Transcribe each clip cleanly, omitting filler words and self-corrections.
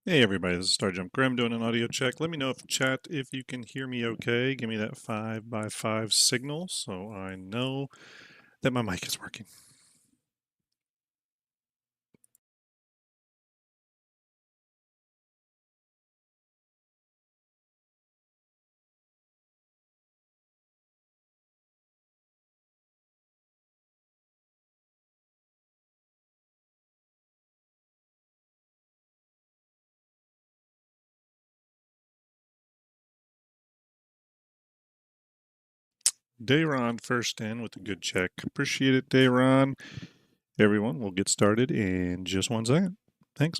Hey everybody, this is Starjump. Graham doing an audio check. Let me know if chat if you can hear me okay. Give me that 5x5 signal so I know that my mic is working. Dayron first in with a good check. Appreciate it, Dayron. Everyone, we'll get started in just 1 second. Thanks.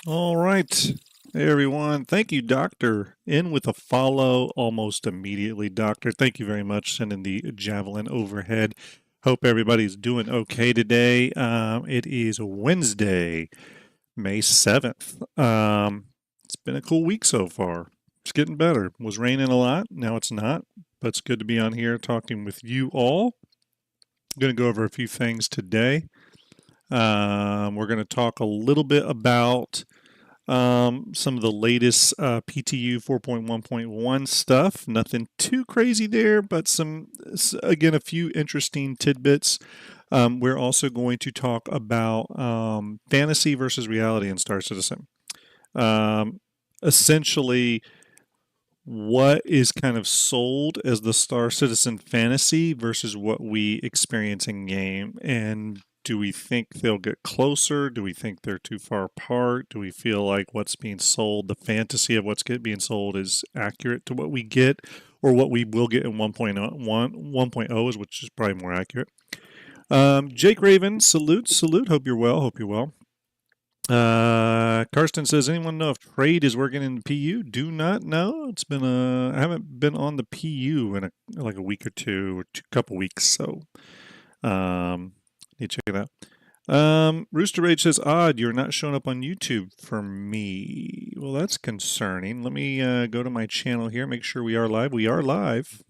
All right. Hey everyone. Thank you, Doctor. In with a follow almost immediately, Doctor. Thank you very much. Sending the javelin overhead. Hope everybody's doing okay today. It is Wednesday, May 7th. It's been a cool week so far. It's getting better. It was raining a lot. Now it's not, but it's good to be on here talking with you all. I'm going to go over a few things today. We're going to talk a little bit about some of the latest PTU 4.1.1 stuff. Nothing too crazy there, but again, a few interesting tidbits. We're also going to talk about fantasy versus reality in Star Citizen. Essentially, what is kind of sold as the Star Citizen fantasy versus what we experience in game, and do we think they'll get closer? Do we think they're too far apart? Do we feel like what's being sold, the fantasy of what's being sold, is accurate to what we get, or what we will get in 1.0 is, which is probably more accurate? Jake Raven, salute. Hope you're well. Karsten says, anyone know if trade is working in the PU? Do not know. It's been I haven't been on the PU in like a week or two, or couple weeks, so need to check it out. Rooster Rage says, odd, you're not showing up on YouTube for me. Well, that's concerning. Let me go to my channel here, make sure we are live. We are live.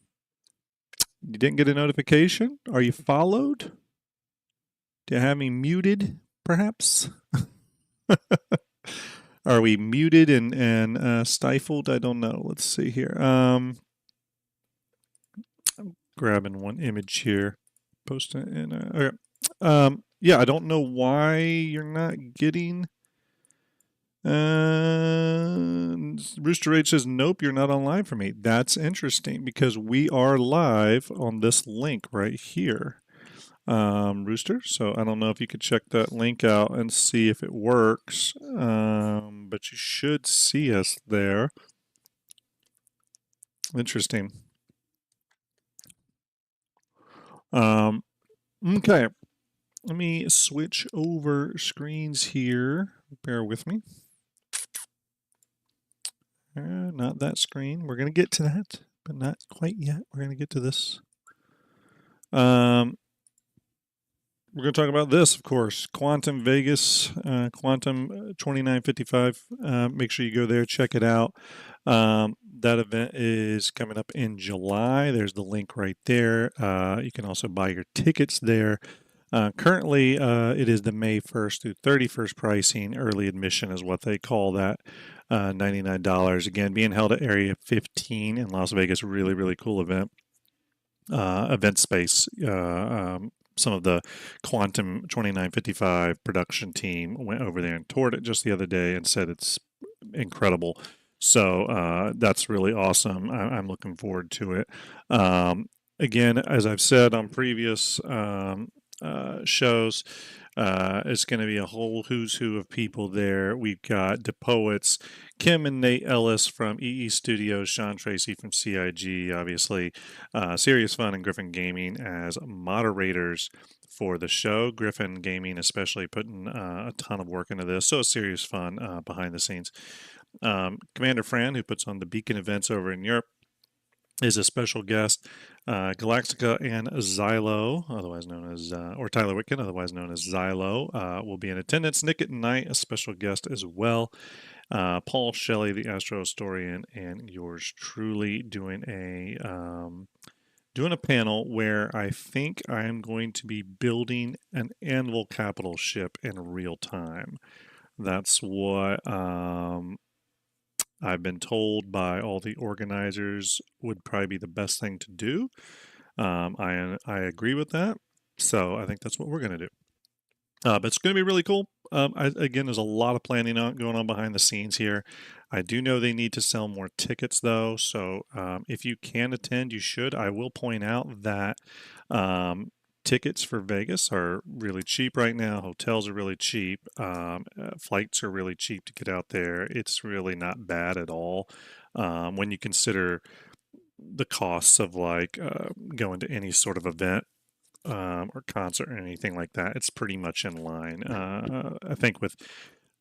You didn't get a notification? Are you followed? Do you have me muted, perhaps? Are we muted and stifled? I don't know. Let's see here. I'm grabbing one image here, posting it in. Okay. Yeah, I don't know why you're not getting. Rooster Rage says, nope, you're not on live for me. That's interesting because we are live on this link right here. Rooster. So I don't know if you could check that link out and see if it works, but you should see us there. Interesting. Okay, let me switch over screens here. Bear with me. Not that screen. We're going to get to that, but not quite yet. We're going to get to this. We're going to talk about this, of course. Quantum Vegas, Quantum 2955. Make sure you go there, check it out. That event is coming up in July. There's the link right there. You can also buy your tickets there. Currently, it is the May 1st through 31st pricing. Early admission is what they call that. $99. Again, being held at Area 15 in Las Vegas. Really, really cool event. Event space. Some of the Quantum 2955 production team went over there and toured it just the other day and said it's incredible. So that's really awesome. I'm looking forward to it. Again, as I've said on previous shows. It's going to be a whole who's who of people there. We've got DePoets, Kim and Nate Ellis from EE Studios, Sean Tracy from CIG, obviously, Serious Fun and Griffin Gaming as moderators for the show. Griffin Gaming, especially, putting a ton of work into this. So Serious Fun behind the scenes. Commander Fran, who puts on the Beacon events over in Europe, is a special guest. Galactica and Xylo, otherwise known as, or Tyler Witkin, otherwise known as Xylo, will be in attendance. Nick at Night, a special guest as well. Paul Shelley, the Astro Historian, and yours truly doing a panel where I think I am going to be building an Anvil capital ship in real time. That's what I've been told by all the organizers would probably be the best thing to do. I agree with that. So I think that's what we're going to do. But it's going to be really cool. Again, there's a lot of planning going on behind the scenes here. I do know they need to sell more tickets, though. So if you can attend, you should. I will point out that tickets for Vegas are really cheap right now. Hotels are really cheap. Flights are really cheap to get out there. It's really not bad at all when you consider the costs of like going to any sort of event or concert or anything like that. It's pretty much in line. I think with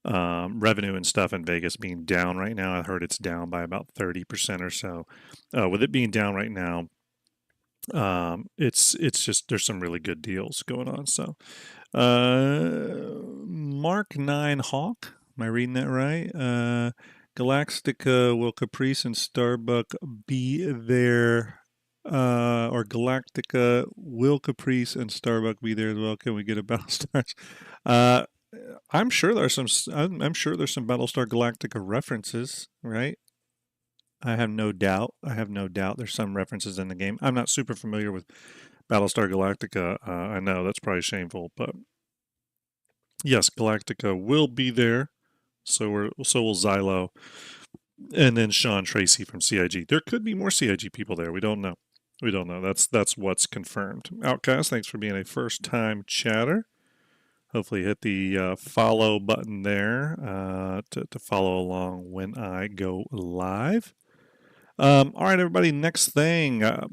revenue and stuff in Vegas being down right now, I heard it's down by about 30% or so. With it being down right now, it's just there's some really good deals going on. So Mark 9 Hawk, am I reading that right? Galactica, will Caprice and Starbuck be there? Or Galactica, will Caprice and Starbuck be there as well? Can we get a Battlestars? I'm sure there's some Battlestar Galactica references, right? I have no doubt. There's some references in the game. I'm not super familiar with Battlestar Galactica. I know that's probably shameful, but yes, Galactica will be there. So will Xylo, and then Sean Tracy from CIG. There could be more CIG people there. We don't know. That's what's confirmed. Outcast, thanks for being a first-time chatter. Hopefully hit the follow button there to follow along when I go live. All right, everybody, next thing. The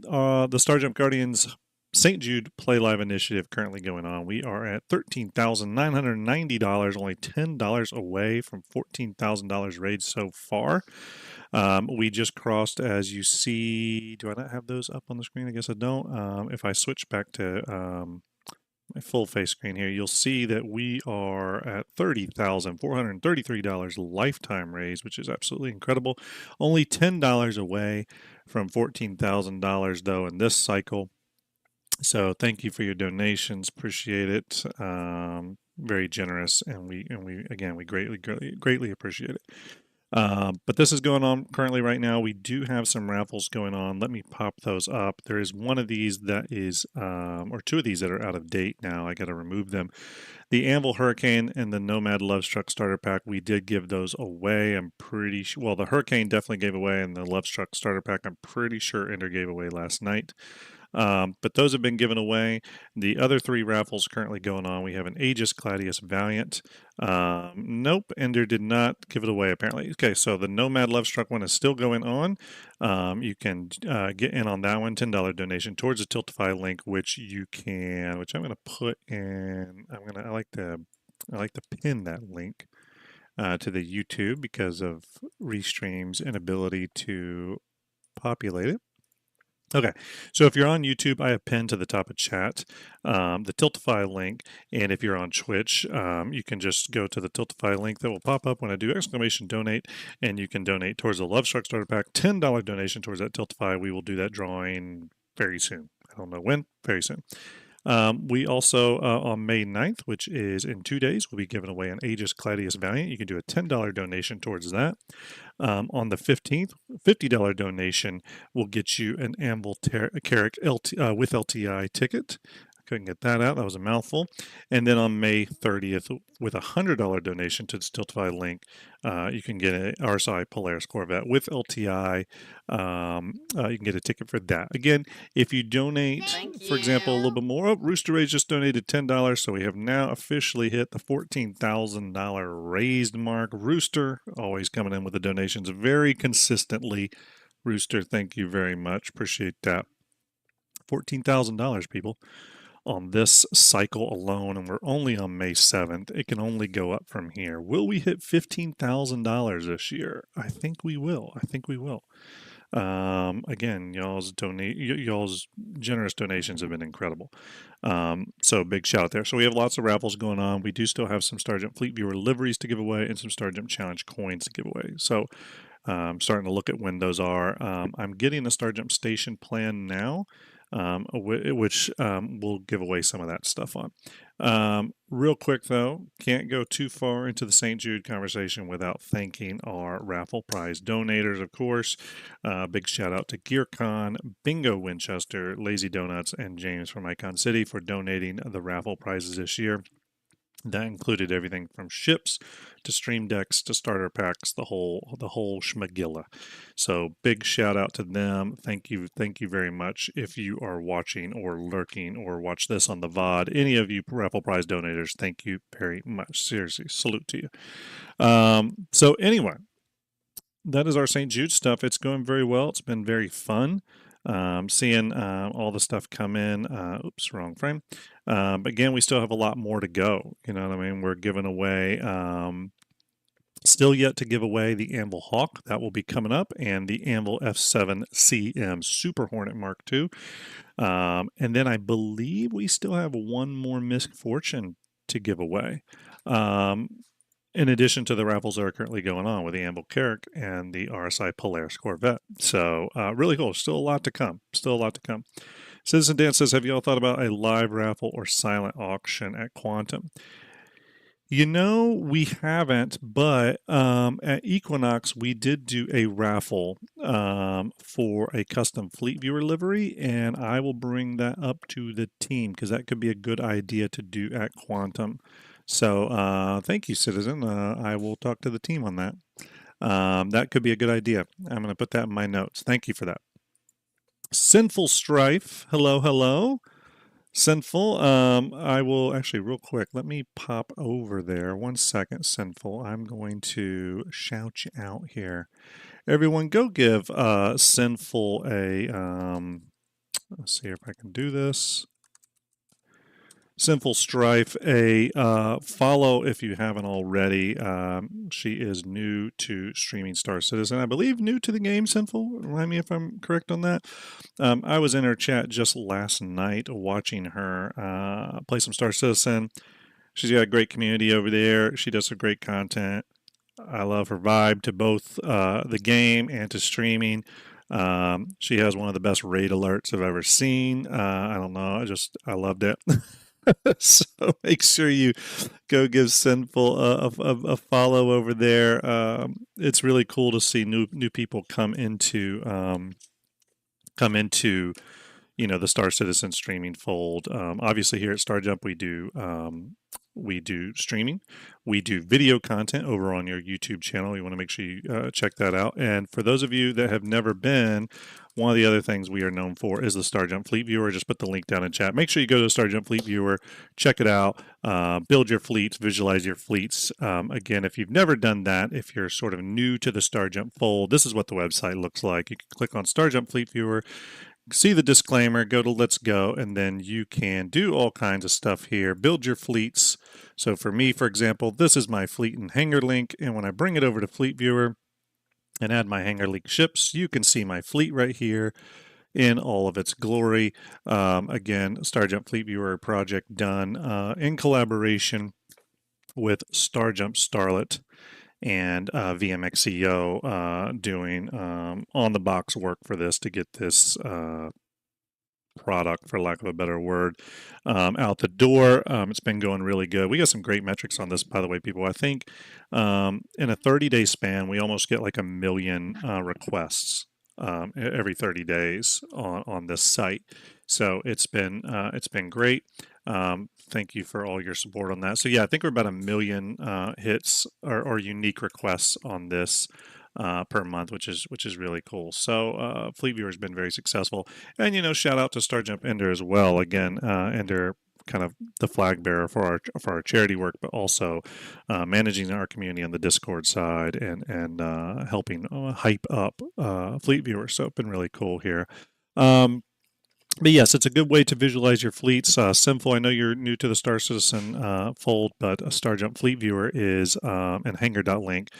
Starjump Guardians St. Jude Play Live Initiative currently going on. We are at $13,990, only $10 away from $14,000 raised so far. We just crossed, as you see, do I not have those up on the screen? I guess I don't. If I switch back to my full face screen here, you'll see that we are at $30,433 lifetime raise, which is absolutely incredible. Only $10 away from $14,000 though in this cycle. So thank you for your donations. Appreciate it. Very generous, and we greatly appreciate it. But this is going on currently right now. We do have some raffles going on. Let me pop those up. There is one of these that is, or two of these that are out of date now. I got to remove them. The Anvil Hurricane and the Nomad Lovestruck starter pack, we did give those away. I'm pretty sure, well, the Hurricane definitely gave away, and the Lovestruck starter pack, I'm pretty sure Ender gave away last night. But those have been given away. The other three raffles currently going on. We have an Aegis Gladius Valiant. Nope, Ender did not give it away apparently. Okay, so the Nomad Lovestruck one is still going on. You can get in on that one. $10 donation towards the Tiltify link, which I'm going to put in. I like to pin that link to the YouTube because of Restream's inability to populate it. Okay, so if you're on YouTube, I have pinned to the top of chat the Tiltify link, and if you're on Twitch, you can just go to the Tiltify link that will pop up when I do !donate, and you can donate towards the Lovestruck starter pack. $10 donation towards that Tiltify. We will do that drawing very soon. I don't know when, very soon. We also, on May 9th, which is in 2 days, will be giving away an Aegis Gladius Valiant. You can do a $10 donation towards that. On the 15th, $50 donation will get you an Anvil Carrick with LTI ticket. Couldn't get that out. That was a mouthful. And then on May 30th, with a $100 donation to the Stiltify link, you can get an RSI Polaris Corvette with LTI. You can get a ticket for that. Again, if you donate, for example, a little bit more, Rooster Ray's just donated $10, so we have now officially hit the $14,000 raised mark. Rooster always coming in with the donations very consistently. Rooster, thank you very much. Appreciate that. $14,000, people, on this cycle alone, and we're only on May 7th. It can only go up from here. Will we hit $15,000 this year? I think we will. I think we will. Again, y'all's generous donations have been incredible. So big shout out there. So we have lots of raffles going on. We do still have some Starjump Fleet Viewer liveries to give away and some Starjump Challenge coins to give away. So I'm starting to look at when those are. I'm getting a Starjump station plan now, which we'll give away some of that stuff on. Real quick though, can't go too far into the St. Jude conversation without thanking our raffle prize donators, of course. Big shout out to GearCon, Bingo Winchester, Lazy Donuts, and James from Icon City for donating the raffle prizes this year. That included everything from ships to stream decks to starter packs, the whole schmagilla. So big shout out to them. Thank you very much. If you are watching or lurking or watch this on the VOD, any of you raffle prize donators, thank you very much. Seriously, salute to you. So anyway, that is our St. Jude stuff. It's going very well. It's been very fun. Seeing all the stuff come in. Oops, wrong frame. But again, we still have a lot more to go. You know what I mean? We're giving away, still yet to give away the Anvil Hawk. That will be coming up, and the Anvil F7 CM Super Hornet Mark II. And then I believe we still have one more Misfortune to give away. In addition to the raffles that are currently going on with the Anvil Carrack and the RSI Polaris Corvette. So really cool. Still a lot to come. Still a lot to come. Citizen Dan says, have you all thought about a live raffle or silent auction at Quantum? You know, we haven't, but at Equinox, we did do a raffle for a custom Fleet Viewer livery, and I will bring that up to the team because that could be a good idea to do at Quantum. So thank you, Citizen. I will talk to the team on that. That could be a good idea. I'm going to put that in my notes. Thank you for that. Sinful Strife. Hello, hello. Sinful. I will actually, real quick, let me pop over there. 1 second, Sinful. I'm going to shout you out here. Everyone, go give Sinful a, let's see if I can do this. Sinful Strife a follow if you haven't already. She is new to streaming Star Citizen. I believe new to the game, Sinful. Remind me if I'm correct on that. I was in her chat just last night watching her play some Star Citizen. She's got a great community over there. She does some great content. I love her vibe to both the game and to streaming. She has one of the best raid alerts I've ever seen. I don't know. I loved it. So make sure you go give Sinful a follow over there. It's really cool to see new people come into the Star Citizen streaming fold. Obviously here at Starjump we do streaming, we do video content over on your YouTube channel. You want to make sure you check that out. And for those of you that have never been, one of the other things we are known for is the Starjump Fleet Viewer. Just put the link down in chat. Make sure you go to the Starjump Fleet Viewer, check it out, build your fleets, visualize your fleets. Again, if you've never done that, if you're sort of new to the Starjump fold, this is what the website looks like. You can click on Starjump Fleet Viewer, see the disclaimer, go to Let's Go, and then you can do all kinds of stuff here. Build your fleets. So for me, for example, this is my fleet and hangar link, and when I bring it over to Fleet Viewer and add my hangar link ships, you can see my fleet right here in all of its glory. Again, Starjump Fleet Viewer project done in collaboration with Starjump Starlet and VMXEO doing on-the-box work for this to get this product, for lack of a better word, out the door. It's been going really good. We got some great metrics on this, by the way, people. I think in a 30-day span, we almost get like 1 million requests every 30 days on this site. So it's been great. Thank you for all your support on that. So yeah, I think we're about 1 million hits or unique requests on this per month, which is really cool. So Fleet Viewer has been very successful, and shout out to Starjump Ender as well. Again, Ender kind of the flag bearer for our charity work, but also managing our community on the Discord side and helping hype up Fleet Viewer. So it's been really cool here. But yes, it's a good way to visualize your fleets. Simple. I know you're new to the Star Citizen fold, but a Starjump Fleet Viewer is and Hangar.link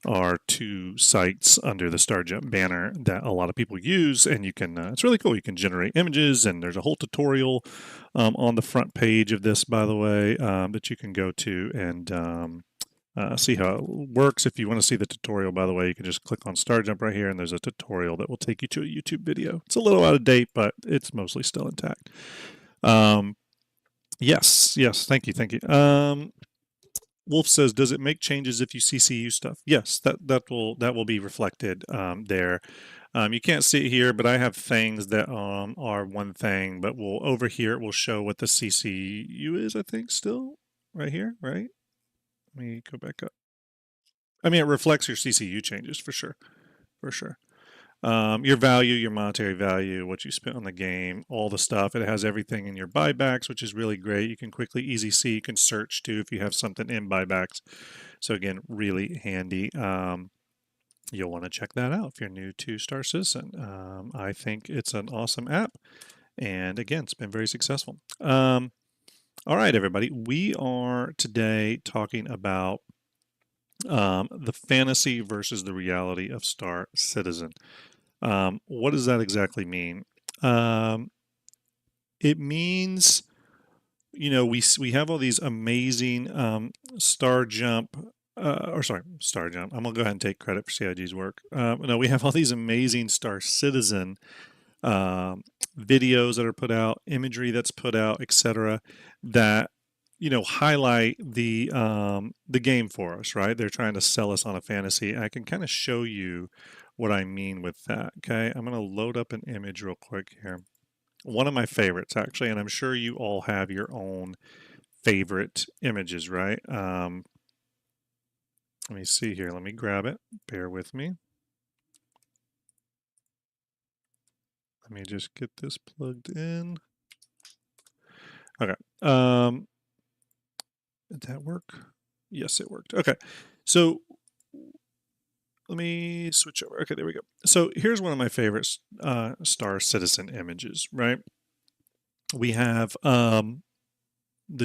are two sites under the Starjump banner that a lot of people use, and you can. It's really cool. You can generate images, and there's a whole tutorial on the front page of this, by the way, that you can go to and see how it works. If you want to see the tutorial, by the way, you can just click on Starjump right here, and there's a tutorial that will take you to a YouTube video. It's a little out of date, but it's mostly still intact. Yes, thank you. Wolf says, does it make changes if you CCU stuff? Yes, that will be reflected there. You can't see it here, but I have things that are one thing, but over here it will show what the CCU is, I think, still right here, right? Let me go back up. I mean, it reflects your CCU changes for sure. Your value, your monetary value, what you spent on the game, all the stuff. It has everything in your buybacks, which is really great. You can easy see. You can search too if you have something in buybacks. So again, really handy. You'll want to check that out if you're new to Star Citizen. I think it's an awesome app, and again, it's been very successful. All right, everybody. We are today talking about the fantasy versus the reality of Star Citizen. What does that exactly mean? It means, we have all these amazing Starjump, Starjump. I'm gonna go ahead and take credit for CIG's work. No, we have all these amazing Star Citizen videos that are put out, imagery that's put out, etc. That highlight the game for us, right? They're trying to sell us on a fantasy. I can kind of show you what I mean with that. Okay, I'm going to load up an image real quick here. One of my favorites, actually, and I'm sure you all have your own favorite images, right? Let me see here. Let me grab it. Bear with me. Let me just get this plugged in. Okay. Did that work? Yes, it worked. Okay. So let me switch over. Okay, there we go. So here's one of my favorite Star Citizen images, right? We have the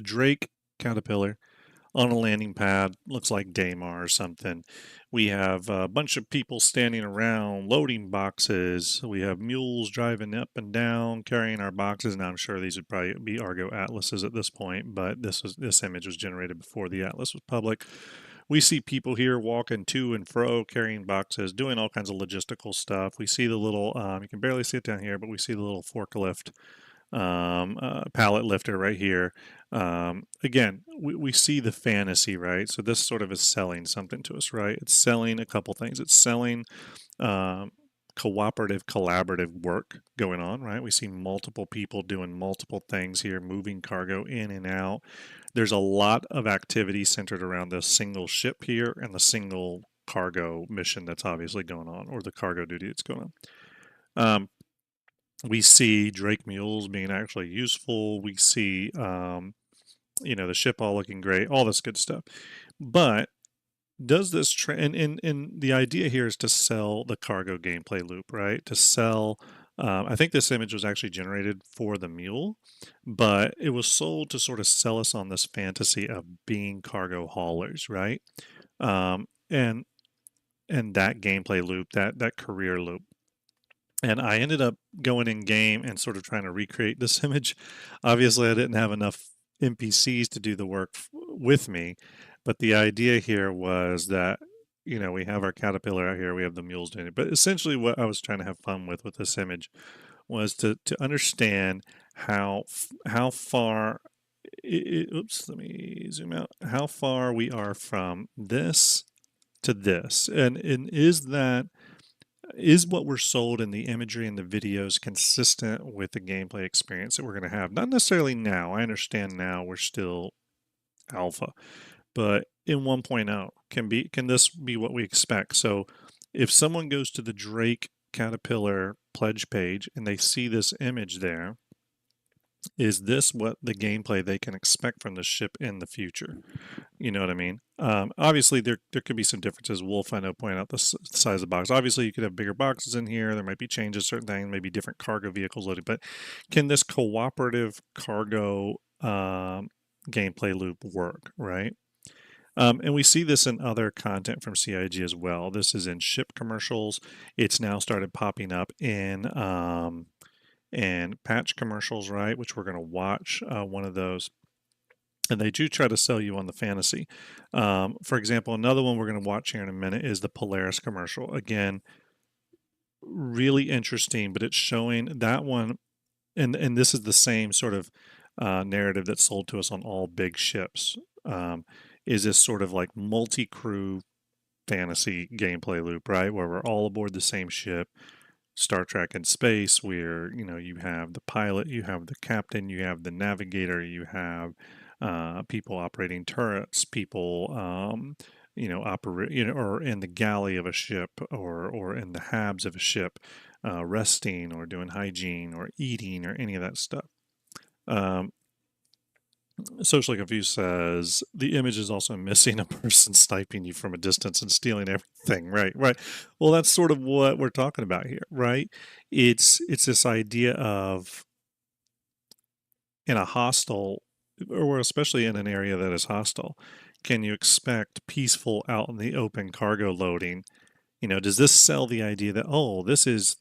Drake caterpillar on a landing pad, looks like Daymar or something. We have a bunch of people standing around loading boxes. We have mules driving up and down carrying our boxes. Now I'm sure these would probably be Argo Atlases at this point, but this image was generated before the Atlas was public. We see people here walking to and fro, carrying boxes, doing all kinds of logistical stuff. We see the little, you can barely see it down here, but we see the little forklift pallet lifter right here. Again, we see the fantasy, right? So this sort of is selling something to us, right? It's selling a couple things. It's selling cooperative, collaborative work going on, right? We see multiple people doing multiple things here, moving cargo in and out. There's a lot of activity centered around the single ship here and the single cargo mission that's obviously going on, or the cargo duty that's going on. We see Drake mules being actually useful. We see, the ship all looking great, all this good stuff. But does this and the idea here is to sell the cargo gameplay loop, right? To sell. I think this image was actually generated for the mule, but it was sold to sort of sell us on this fantasy of being cargo haulers, right? And that gameplay loop, that career loop. And I ended up going in game and sort of trying to recreate this image. Obviously, I didn't have enough NPCs to do the work with me, but the idea here was that we have our caterpillar out here, we have the mules doing it. But essentially, what I was trying to have fun with this image was to understand how far. Oops, let me zoom out. How far we are from this to this, and is that is what we're sold in the imagery and the videos consistent with the gameplay experience that we're going to have? Not necessarily now. I understand now we're still alpha, but in 1.0, can this be what we expect? So if someone goes to the Drake Caterpillar pledge page and they see this image there, is this what the gameplay they can expect from the ship in the future? You know what I mean? Obviously, there could be some differences. Wolf, I know, point out the size of the box. Obviously, you could have bigger boxes in here. There might be changes, certain things, maybe different cargo vehicles loaded. But can this cooperative cargo gameplay loop work, right? And we see this in other content from CIG as well. This is in ship commercials. It's now started popping up in patch commercials, right? Which we're going to watch one of those. And they do try to sell you on the fantasy. For example, another one we're going to watch here in a minute is the Polaris commercial. Again, really interesting, but it's showing that one, and this is the same sort of narrative that's sold to us on all big ships. Is this sort of like multi-crew fantasy gameplay loop, right? Where we're all aboard the same ship. Star Trek in space, where you have the pilot, you have the captain, you have the navigator, you have people operating turrets, people operate or in the galley of a ship, or in the habs of a ship, resting or doing hygiene or eating or any of that stuff. Socially Confused says the image is also missing a person sniping you from a distance and stealing everything. Right. Well, that's sort of what we're talking about here, right? It's this idea of, in a hostile, or especially in an area that is hostile, can you expect peaceful out in the open cargo loading? Does this sell the idea that, oh, this is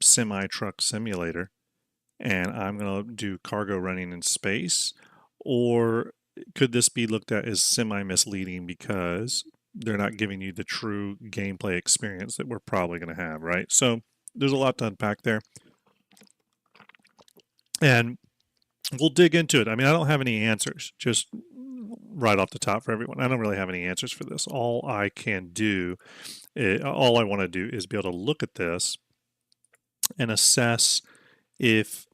semi truck simulator, and I'm going to do cargo running in space? Or could this be looked at as semi-misleading because they're not giving you the true gameplay experience that we're probably going to have, right? So there's a lot to unpack there. And we'll dig into it. I mean, I don't have any answers, just right off the top for everyone. I don't really have any answers for this. All I want to do is be able to look at this and assess if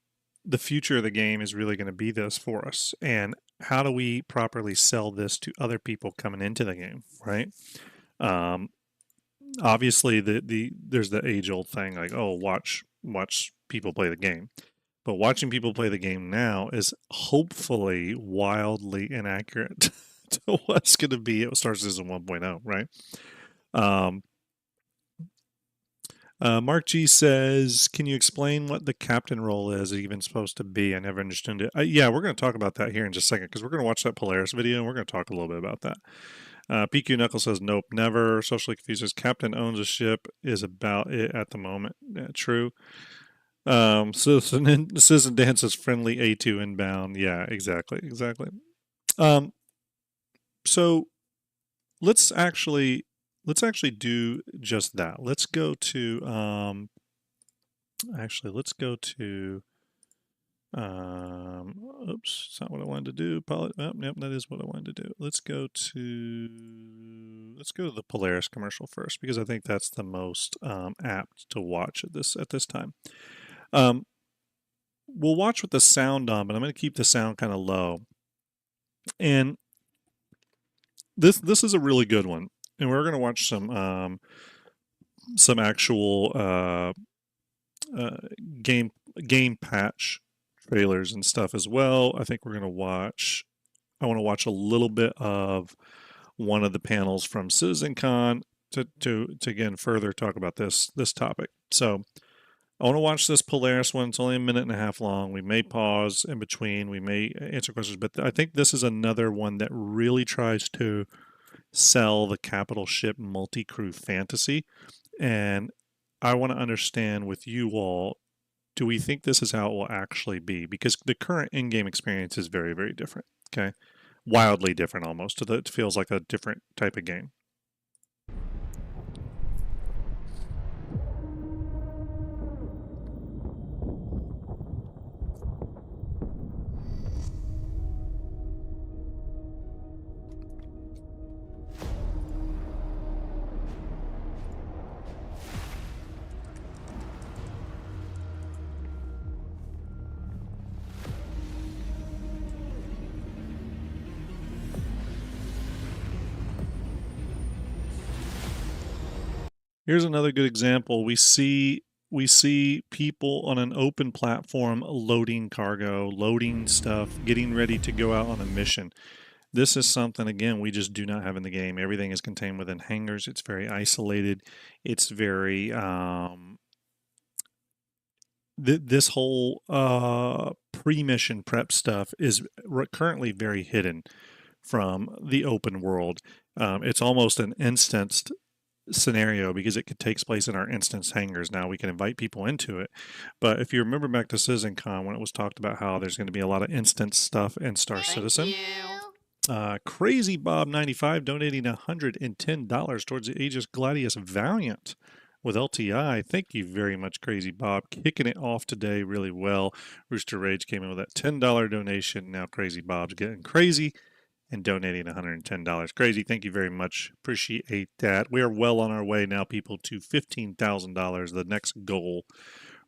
the future of the game is really going to be this for us, and how do we properly sell this to other people coming into the game, right? Obviously, there's the age-old thing like, oh, watch people play the game, but watching people play the game now is hopefully wildly inaccurate to what's going to be at Star Citizen 1.0, right? Mark G says, can you explain what the captain role is even supposed to be? I never understood it. Yeah, we're going to talk about that here in just a second, because we're going to watch that Polaris video and we're going to talk a little bit about that. PQ Knuckle says, nope, never. Socially Confused says, captain owns a ship is about it at the moment. Yeah, true. Citizen Dan says, friendly A2 inbound. Yeah, exactly. So let's actually do just that. Let's go to oops, it's not what I wanted to do. Yep, that is what I wanted to do. Let's go to the Polaris commercial first, because I think that's the most apt to watch at this time. We'll watch with the sound on, but I'm going to keep the sound kind of low. And this is a really good one. And we're going to watch some actual game patch trailers and stuff as well. I think we're going to watch. I want to watch a little bit of one of the panels from CitizenCon to again further talk about this topic. So I want to watch this Polaris one. It's only a minute and a half long. We may pause in between. We may answer questions, but I think this is another one that really tries to sell the capital ship multi-crew fantasy. And I want to understand with you all, do we think this is how it will actually be? Because the current in-game experience is very, very different, okay? Wildly different almost. It feels like a different type of game. Here's another good example. We see people on an open platform loading cargo, loading stuff, getting ready to go out on a mission. This is something, again, we just do not have in the game. Everything is contained within hangars. It's very isolated. It's very this whole pre-mission prep stuff is currently very hidden from the open world. It's almost an instanced scenario because it could takes place in our instance hangars. Now we can invite people into it, but if you remember back to CitizenCon when it was talked about how there's going to be a lot of instance stuff in Star Citizen. Crazy Bob 95 donating $110 towards the Aegis Gladius Valiant with LTI. Thank you very much, Crazy Bob. Kicking it off today really well. Rooster Rage came in with that $10 donation. Now Crazy Bob's getting crazy and donating $110. Crazy, thank you very much. Appreciate that. We are well on our way now, people, to $15,000, the next goal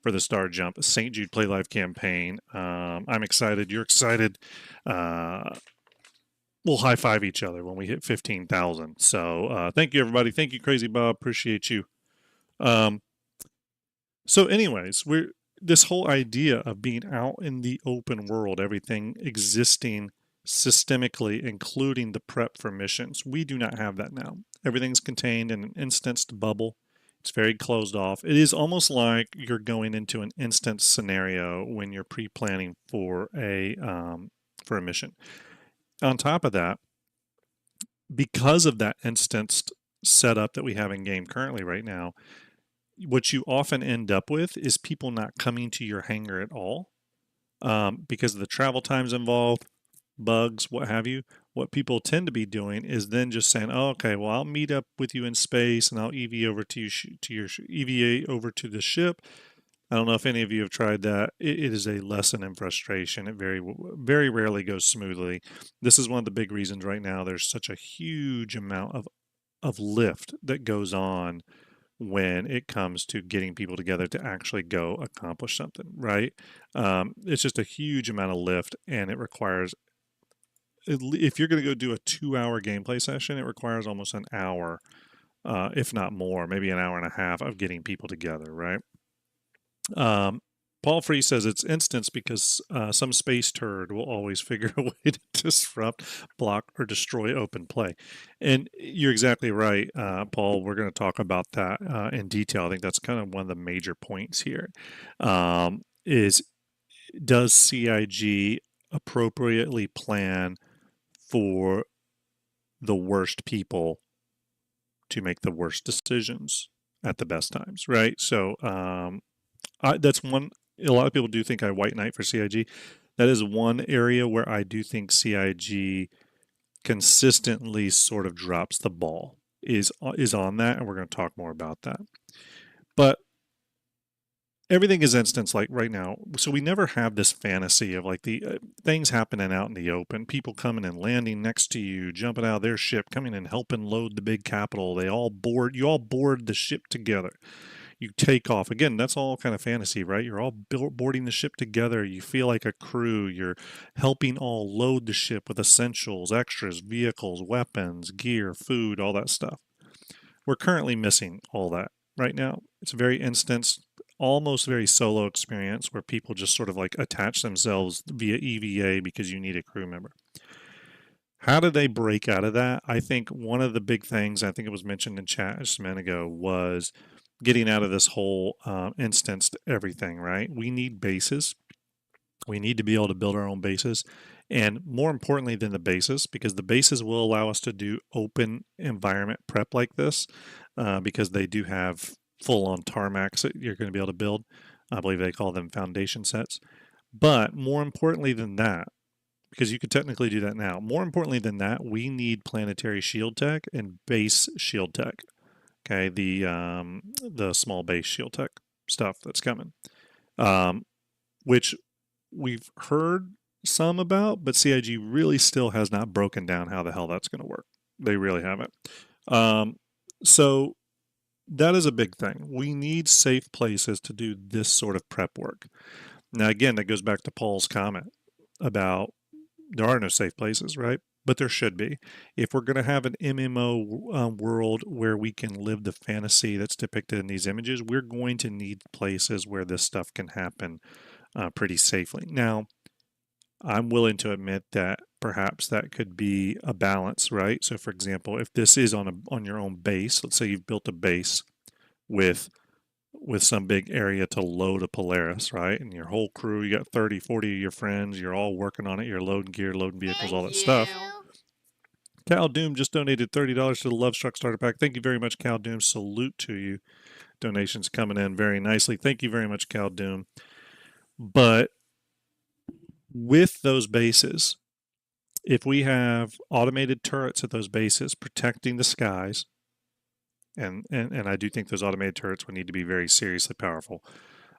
for the Starjump St. Jude Play Live campaign. I'm excited. You're excited. We'll high five each other when we hit 15,000. So thank you, everybody. Thank you, Crazy Bob. Appreciate you. So, anyways, this whole idea of being out in the open world, everything existing systemically, including the prep for missions. We do not have that now. Everything's contained in an instanced bubble. It's very closed off. It is almost like you're going into an instance scenario when you're pre-planning for a mission. On top of that, because of that instanced setup that we have in game currently right now, what you often end up with is people not coming to your hangar at all because of the travel times involved, bugs, what have you. What people tend to be doing is then just saying, "Oh, okay, well, I'll meet up with you in space, and I'll EV over to your EVA over to the ship." I don't know if any of you have tried that. It is a lesson in frustration. It very rarely goes smoothly. This is one of the big reasons right now. There's such a huge amount of lift that goes on when it comes to getting people together to actually go accomplish something, right? It's just a huge amount of lift, and it requires, if you're going to go do a 2-hour gameplay session, it requires almost an hour, if not more, maybe an hour and a half of getting people together, right? Paul Free says it's instance because some space turd will always figure a way to disrupt, block, or destroy open play. And you're exactly right, Paul. We're going to talk about that in detail. I think that's kind of one of the major points here. Is does CIG appropriately plan for the worst people to make the worst decisions at the best times, right? So that's one. A lot of people do think I white knight for CIG. That is one area where I do think CIG consistently sort of drops the ball, is on that, and we're going to talk more about that. But everything is instance like right now, so we never have this fantasy of like the things happening out in the open, people coming and landing next to you, jumping out of their ship, coming and helping load the big capital. You all board the ship together. You take off. Again, that's all kind of fantasy, right? You're all boarding the ship together. You feel like a crew. You're helping all load the ship with essentials, extras, vehicles, weapons, gear, food, all that stuff. We're currently missing all that right now. It's a very instance, almost very solo experience where people just sort of like attach themselves via EVA because you need a crew member. How do they break out of that? I think one of the big things, I think it was mentioned in chat just a minute ago, was getting out of this whole instanced everything, right? We need bases. We need to be able to build our own bases. And more importantly than the bases, because the bases will allow us to do open environment prep like this, because they do have full-on tarmacs that you're going to be able to build. I believe they call them foundation sets. But more importantly than that, because you could technically do that now, more importantly than that, we need planetary shield tech and base shield tech. Okay, the small base shield tech stuff that's coming, which we've heard some about, but CIG really still has not broken down how the hell that's going to work. They really haven't. So that is a big thing. We need safe places to do this sort of prep work. Now, again, that goes back to Paul's comment about there are no safe places, right? but there should be. If we're going to have an MMO world where we can live the fantasy that's depicted in these images, we're going to need places where this stuff can happen pretty safely. Now, I'm willing to admit that perhaps that could be a balance, right? So, for example, if this is on your own base, let's say you've built a base with some big area to load a Polaris, right? And your whole crew, you got 30, 40 of your friends, you're all working on it, you're loading gear, loading vehicles, all that stuff. Cal Doom just donated $30 to the Love Struck Starter Pack. Thank you very much, Cal Doom. Salute to you. Donations coming in very nicely. Thank you very much, Cal Doom. But with those bases, if we have automated turrets at those bases protecting the skies, and I do think those automated turrets would need to be very seriously powerful.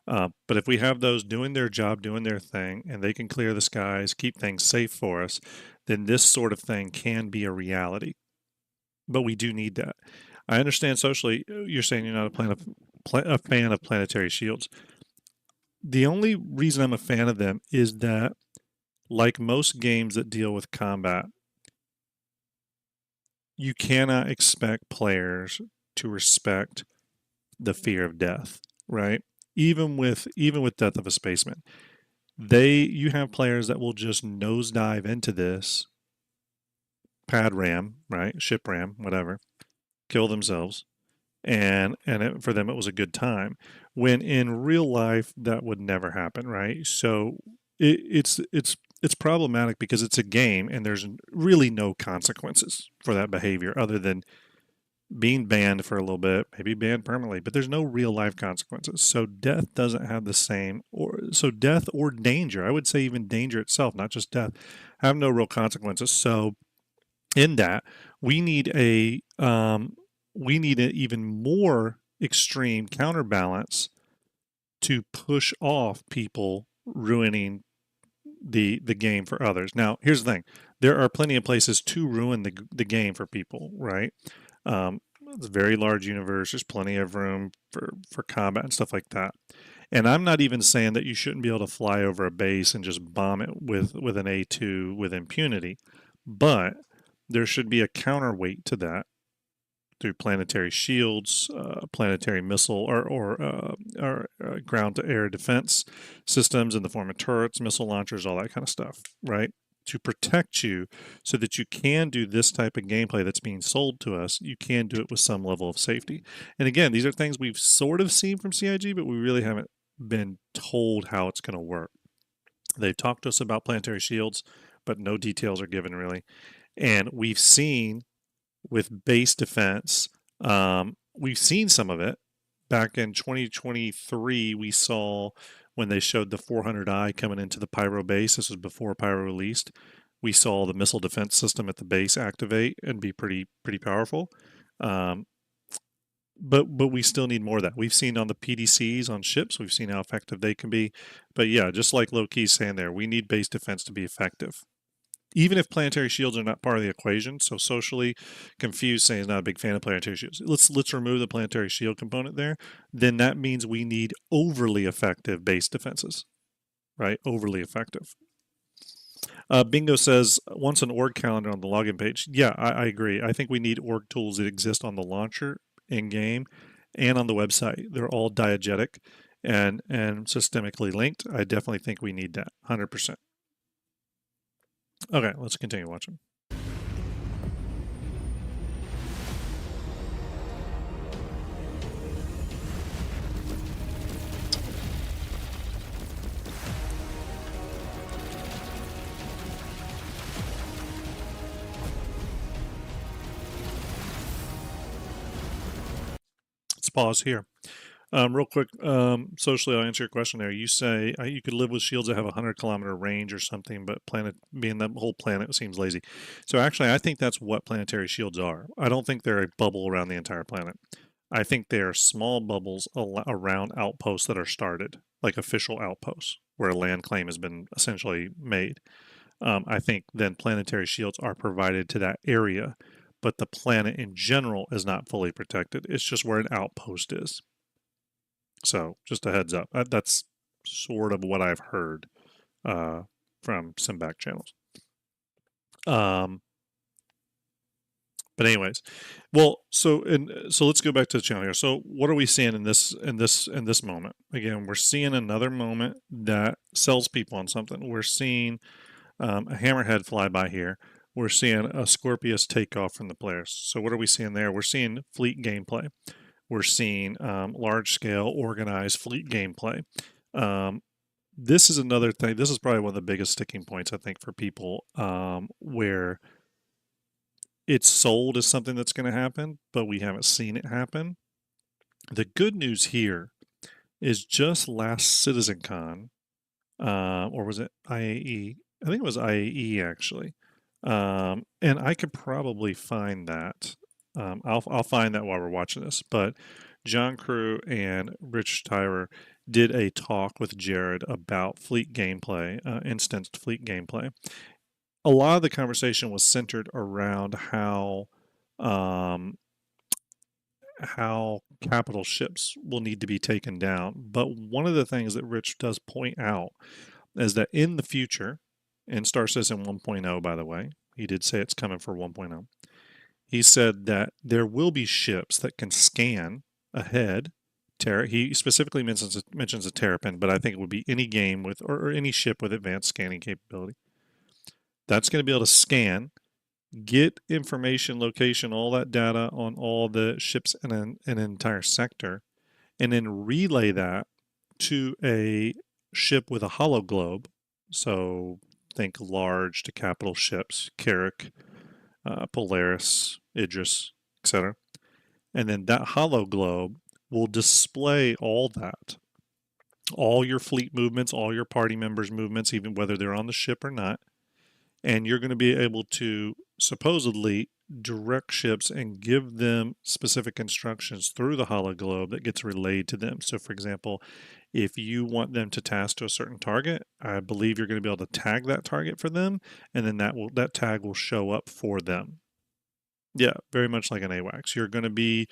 But if we have those doing their job, doing their thing, and they can clear the skies, keep things safe for us, then this sort of thing can be a reality. But we do need that. I understand socially, you're saying you're not a fan of planetary shields. The only reason I'm a fan of them is that, like most games that deal with combat, you cannot expect players to respect the fear of death, right? Even with Death of a Spaceman, you have players that will just nosedive into this pad ram, right? Ship ram, whatever, kill themselves, and for them it was a good time. When in real life that would never happen, right? So it's problematic because it's a game and there's really no consequences for that behavior other than being banned for a little bit, maybe banned permanently, but there's no real life consequences. So death doesn't have the same, so death or danger, I would say even danger itself, not just death, have no real consequences. So in that, we need an even more extreme counterbalance to push off people ruining the game for others. Now, here's the thing: there are plenty of places to ruin the game for people, right? It's a very large universe. There's plenty of room for combat and stuff like that. And I'm not even saying that you shouldn't be able to fly over a base and just bomb it with an A2 with impunity, but there should be a counterweight to that through planetary shields, planetary missile or ground-to-air defense systems in the form of turrets, missile launchers, all that kind of stuff, right? To protect you so that you can do this type of gameplay that's being sold to us. You can do it with some level of safety. And again, these are things we've sort of seen from CIG, but we really haven't been told how it's going to work. They've talked to us about planetary shields, but no details are given really. And we've seen with base defense, we've seen some of it. Back in 2023, we saw when they showed the 400i coming into the Pyro base. This was before Pyro released. We saw the missile defense system at the base activate and be pretty powerful. But we still need more of that. We've seen on the PDCs on ships, we've seen how effective they can be. But yeah, just like Loki's saying there, we need base defense to be effective. Even if planetary shields are not part of the equation, so socially confused saying he's not a big fan of planetary shields. Let's remove the planetary shield component there. Then that means we need overly effective base defenses, right? Overly effective. Bingo says, once an org calendar on the login page. Yeah, I agree. I think we need org tools that exist on the launcher, in-game, and on the website. They're all diegetic and systemically linked. I definitely think we need that, 100%. Okay, let's continue watching. Let's pause here. Real quick, socially, I'll answer your question there. You say you could live with shields that have a 100-kilometer range or something, but being the whole planet seems lazy. So actually, I think that's what planetary shields are. I don't think they're a bubble around the entire planet. I think they are small bubbles around outposts that are started, like official outposts, where a land claim has been essentially made. I think then planetary shields are provided to that area, but the planet in general is not fully protected. It's just where an outpost is. So just a heads up. That's sort of what I've heard from some back channels. But anyways, well, so let's go back to the channel here. So what are we seeing in this moment? Again, we're seeing another moment that sells people on something. We're seeing a hammerhead fly by here. We're seeing a Scorpius take off from the players. So what are we seeing there? We're seeing fleet gameplay. We're seeing large scale organized fleet gameplay. This is another thing. This is probably one of the biggest sticking points, I think, for people, where it's sold as something that's going to happen, but we haven't seen it happen. The good news here is just last CitizenCon, or was it IAE? I think it was IAE actually. And I could probably find that. I'll find that while we're watching this. But John Crew and Rich Tyrer did a talk with Jared about fleet gameplay, instanced fleet gameplay. A lot of the conversation was centered around um, how capital ships will need to be taken down. But one of the things that Rich does point out is that in the future, in Star Citizen 1.0, by the way, he did say it's coming for 1.0. He said that there will be ships that can scan ahead. He specifically mentions a terrapin, but I think it would be any game with or any ship with advanced scanning capability. That's going to be able to scan, get information, location, all that data on all the ships in an entire sector, and then relay that to a ship with a hollow globe. So think large to capital ships, Carrick, Polaris, Idris, etc. And then that hollow globe will display all that, all your fleet movements, all your party members' movements, even whether they're on the ship or not. And you're going to be able to supposedly direct ships and give them specific instructions through the hollow globe that gets relayed to them. So, for example, if you want them to task to a certain target, I believe you're going to be able to tag that target for them, and then that tag will show up for them. Yeah, very much like an AWACS. You're going to be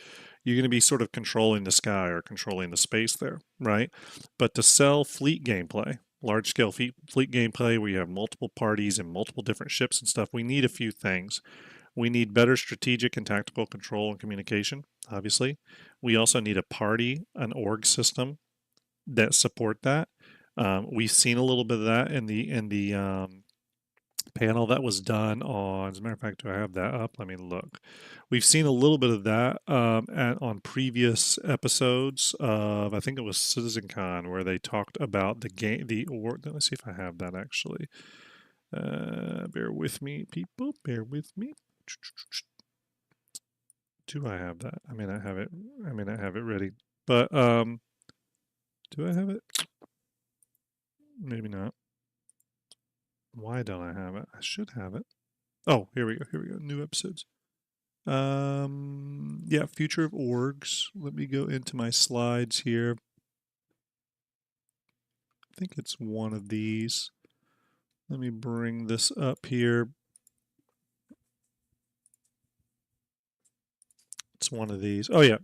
sort of controlling the sky or controlling the space there, right? But to sell fleet gameplay, large scale fleet gameplay where you have multiple parties and multiple different ships and stuff, we need a few things. We need better strategic and tactical control and communication, obviously. We also need a party, an org system that support that. We've seen a little bit of that in the panel that was done on. As a matter of fact, do I have that up? Let me look. We've seen a little bit of that on previous episodes of, I think it was CitizenCon, where they talked about the game. Let me see if I have that actually. Bear with me, people. Bear with me. Do I have that? I may not have it. I may not have it ready. But do I have it? Maybe not. Why don't I have it? I should have it. Oh, here we go. Here we go. New episodes. Yeah, future of orgs. Let me go into my slides here. I think it's one of these. Let me bring this up here. It's one of these. Oh yeah.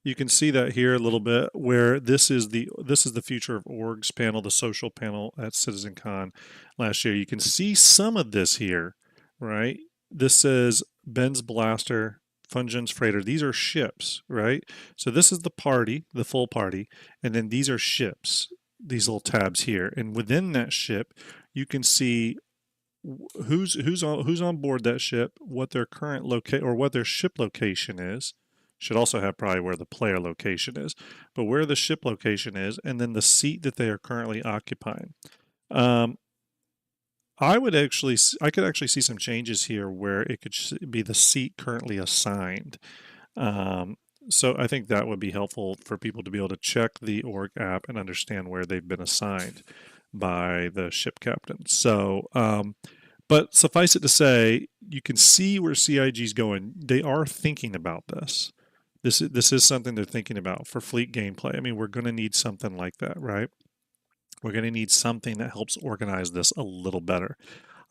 You can see that here a little bit where this is the future of orgs panel, the social panel at CitizenCon last year. You can see some of this here, right? This says Ben's Blaster, Fungen's Freighter. These are ships, right? So this is the party, the full party, and then these are ships, these little tabs here. And within that ship, you can see who's on board that ship, what their current or what their ship location is. Should also have probably where the player location is, but where the ship location is, and then the seat that they are currently occupying. I could actually see some changes here where it could be the seat currently assigned. So I think that would be helpful for people to be able to check the org app and understand where they've been assigned by the ship captain. So, but suffice it to say, you can see where CIG is going. They are thinking about this. This is something they're thinking about for fleet gameplay. I mean, we're going to need something like that, right? We're going to need something that helps organize this a little better.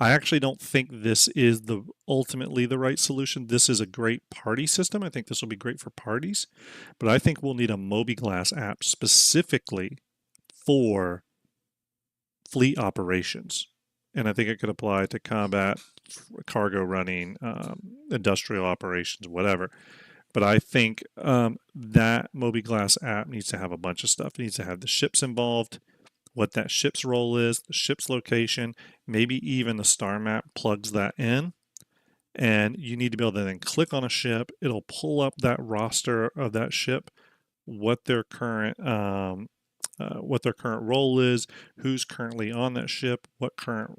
I actually don't think this is ultimately the right solution. This is a great party system. I think this will be great for parties, but I think we'll need a mobiGlas app specifically for fleet operations. and I think it could apply to combat, cargo running, industrial operations, whatever. But I think that mobiGlas app needs to have a bunch of stuff. It needs to have the ships involved, what that ship's role is, the ship's location, maybe even the star map plugs that in. And you need to be able to then click on a ship. It'll pull up that roster of that ship, what their current role is, who's currently on that ship, what are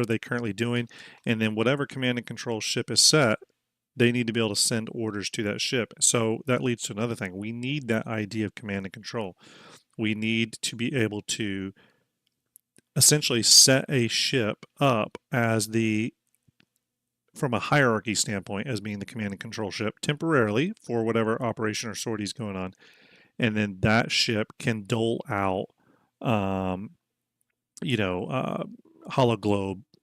they currently doing, and then whatever command and control ship is set, they need to be able to send orders to that ship. So that leads to another thing. We need that idea of command and control. We need to be able to essentially set a ship up as from a hierarchy standpoint, as being the command and control ship temporarily for whatever operation or sortie is going on. And then that ship can dole out, hologlobe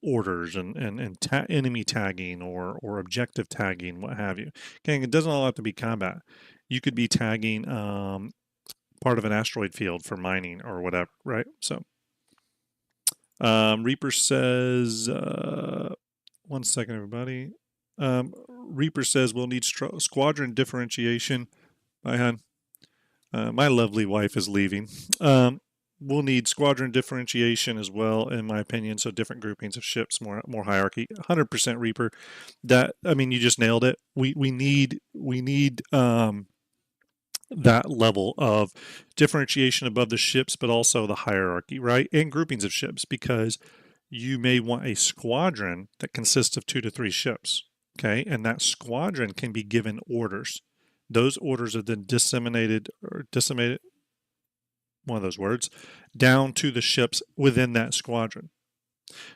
orders and enemy tagging or objective tagging, what have you. Okay, it doesn't all have to be combat. You could be tagging part of an asteroid field for mining or whatever, right? So, Reaper says, one second, everybody. Reaper says we'll need squadron differentiation. Bye, hon. My lovely wife is leaving. We'll need squadron differentiation as well, in my opinion. So different groupings of ships, more hierarchy. 100% Reaper. You just nailed it. We need that level of differentiation above the ships, but also the hierarchy, right? And groupings of ships, because you may want a squadron that consists of 2 to 3 ships. Okay, and that squadron can be given orders. Those orders are then disseminated, one of those words, down to the ships within that squadron.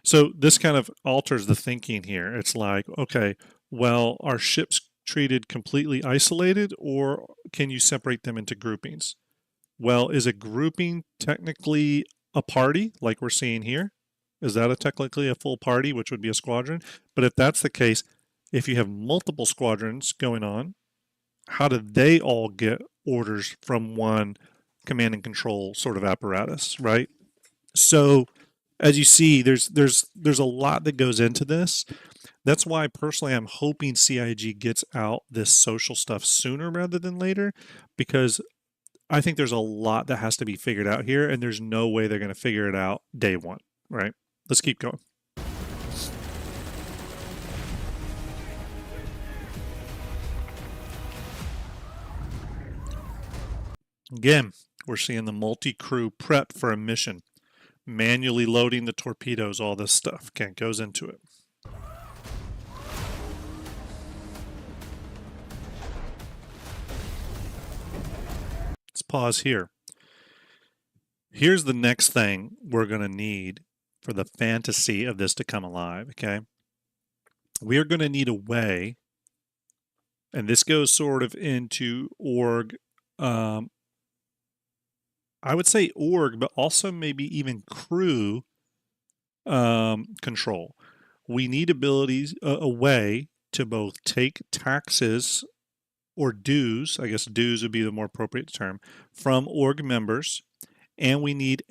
So this kind of alters the thinking here. It's like, okay, well, are ships treated completely isolated, or can you separate them into groupings? Well, is a grouping technically a party, like we're seeing here? Is that technically a full party, which would be a squadron? But if that's the case, if you have multiple squadrons going on, how do they all get orders from one command and control sort of apparatus, right? So as you see, there's a lot that goes into this. That's why personally I'm hoping CIG gets out this social stuff sooner rather than later, because I think there's a lot that has to be figured out here, and there's no way they're going to figure it out day one, right? Let's keep going. Again, we're seeing the multi-crew prep for a mission, manually loading the torpedoes, all this stuff. Okay, goes into it. Let's pause here. Here's the next thing we're going to need for the fantasy of this to come alive, okay? We are going to need a way, and this goes sort of into org, I would say org, but also maybe even crew control. We need abilities, a way to both take taxes or dues, I guess dues would be the more appropriate term, from org members, and we need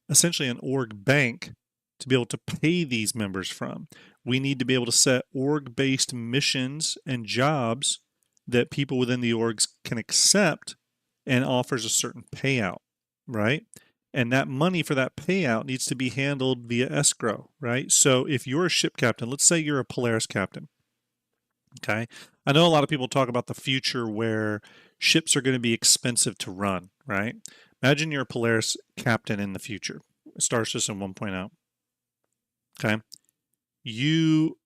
essentially an org bank to be able to pay these members from. We need to be able to set org-based missions and jobs that people within the orgs can accept and offers a certain payout, right? And that money for that payout needs to be handled via escrow, right? So if you're a ship captain, let's say you're a Polaris captain, okay? I know a lot of people talk about the future where ships are going to be expensive to run, right? Imagine you're a Polaris captain in the future, Star System 1.0, okay? You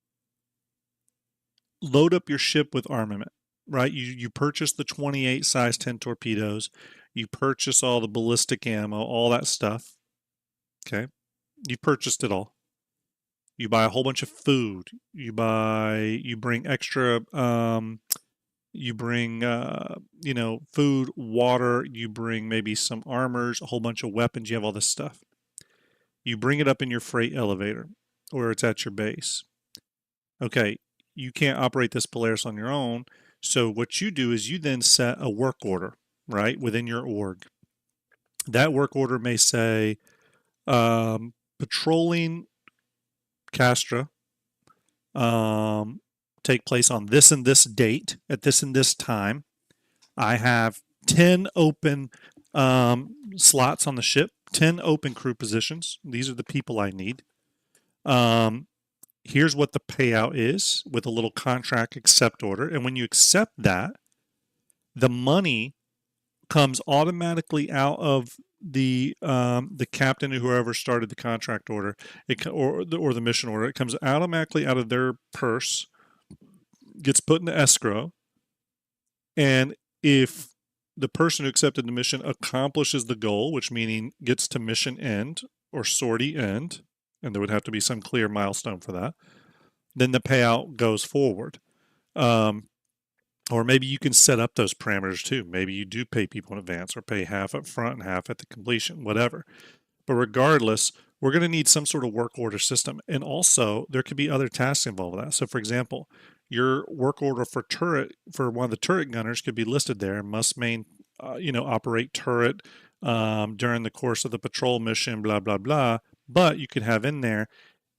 load up your ship with armament, right? You purchase the 28 size 10 torpedoes, you purchase all the ballistic ammo, all that stuff, okay? You purchased it all. You buy a whole bunch of food. You bring extra, food, water. You bring maybe some armors, a whole bunch of weapons. You have all this stuff. You bring it up in your freight elevator, or it's at your base. Okay, you can't operate this Polaris on your own. So what you do is you then set a work order, right, within your org. That work order may say patrolling Castra take place on this and this date at this and this time. I have 10 open slots on the ship, 10 open crew positions. These are the people I need. Here's what the payout is with a little contract accept order. And when you accept that, the money comes automatically out of the captain or whoever started the contract order, or the mission order. It comes automatically out of their purse, gets put into escrow, and if the person who accepted the mission accomplishes the goal, which meaning gets to mission end or sortie end, and there would have to be some clear milestone for that, then the payout goes forward. Or maybe you can set up those parameters too. Maybe you do pay people in advance or pay half up front and half at the completion, whatever. But regardless, we're going to need some sort of work order system. And also, there could be other tasks involved with that. So, for example, your work order for one of the turret gunners could be listed there. Must operate turret during the course of the patrol mission, blah, blah, blah. But you could have in there,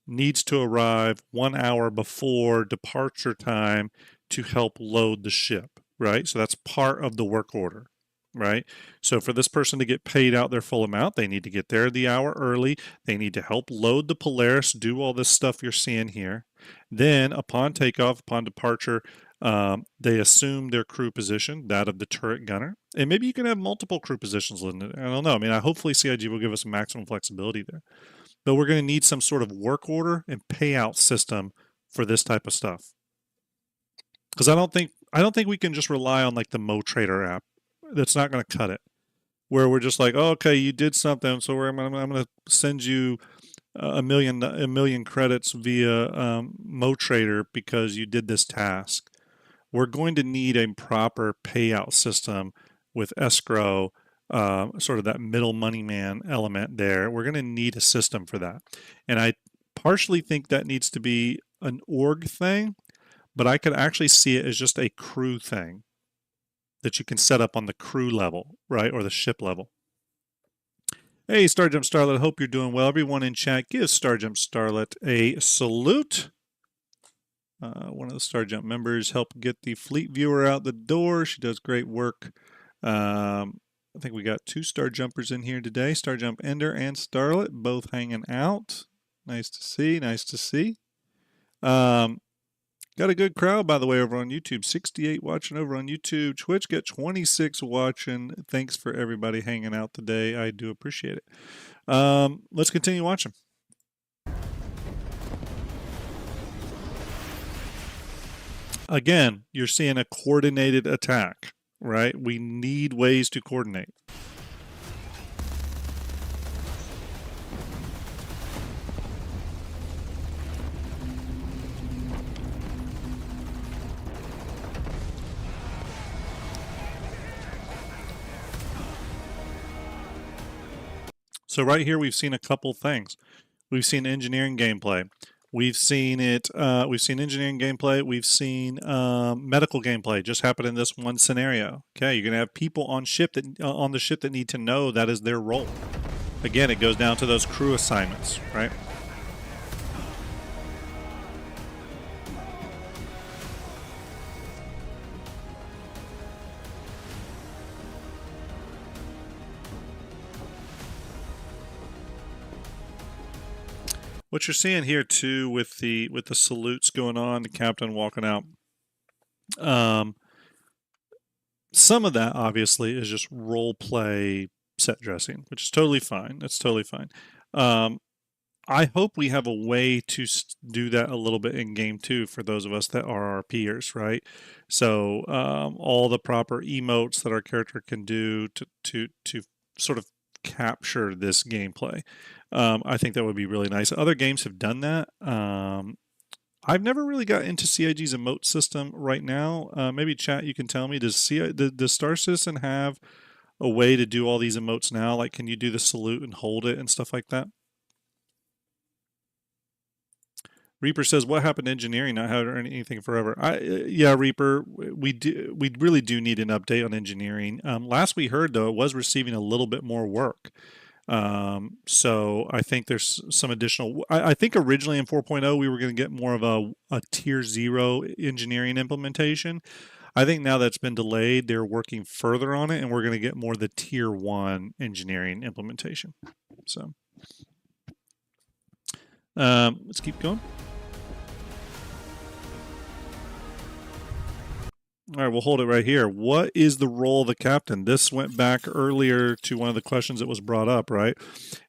needs to arrive 1 hour before departure time to help load the ship, right? So that's part of the work order, right? So for this person to get paid out their full amount, they need to get there the hour early. They need to help load the Polaris, do all this stuff you're seeing here. Then upon takeoff, upon departure, they assume their crew position, that of the turret gunner. And maybe you can have multiple crew positions in it. I don't know. I mean, hopefully CIG will give us maximum flexibility there. But we're going to need some sort of work order and payout system for this type of stuff. Because I don't think we can just rely on like the MoTrader app. That's not going to cut it. Where we're just like, oh, okay, you did something, so I'm going to send you a million credits via MoTrader because you did this task. We're going to need a proper payout system with escrow, sort of that middle money man element there. We're going to need a system for that. And I partially think that needs to be an org thing, but I could actually see it as just a crew thing that you can set up on the crew level, right, or the ship level. Hey, Starjump Starlet, hope you're doing well. Everyone in chat, give Starjump Starlet a salute. One of the Starjump members helped get the fleet viewer out the door. She does great work. I think we got 2 Starjumpers in here today. Starjump Ender and Starlet both hanging out. Nice to see, nice to see. Got a good crowd, by the way, over on YouTube. 68 watching over on YouTube. Twitch got 26 watching. Thanks for everybody hanging out today. I do appreciate it. Let's continue watching. Again, you're seeing a coordinated attack, right? We need ways to coordinate. So right here, we've seen a couple things. We've seen engineering gameplay. We've seen it. We've seen engineering gameplay. We've seen medical gameplay. Just happened in this one scenario. Okay, you're gonna have people on the ship that need to know that is their role. Again, it goes down to those crew assignments, right? What you're seeing here too with the salutes going on, the captain walking out. Some of that obviously is just role play set dressing, which is totally fine. That's totally fine. I hope we have a way to do that a little bit in game too for those of us that are our peers, right? So all the proper emotes that our character can do to sort of capture this gameplay. I think that would be really nice. Other games have done that. I've never really got into CIG's emote system right now. Maybe chat, you can tell me, does Star Citizen have a way to do all these emotes now? Like, can you do the salute and hold it and stuff like that? Reaper says, what happened to engineering? Not having anything forever. Yeah, Reaper, we really do need an update on engineering. Last we heard, though, it was receiving a little bit more work. So I think there's some additional. I think originally in 4.0 we were going to get more of a tier 0 engineering implementation. I think now that's been delayed. They're working further on it, and we're going to get more of the tier 1 engineering implementation. So let's keep going. All right, we'll hold it right here. What is the role of the captain? This went back earlier to one of the questions that was brought up, right?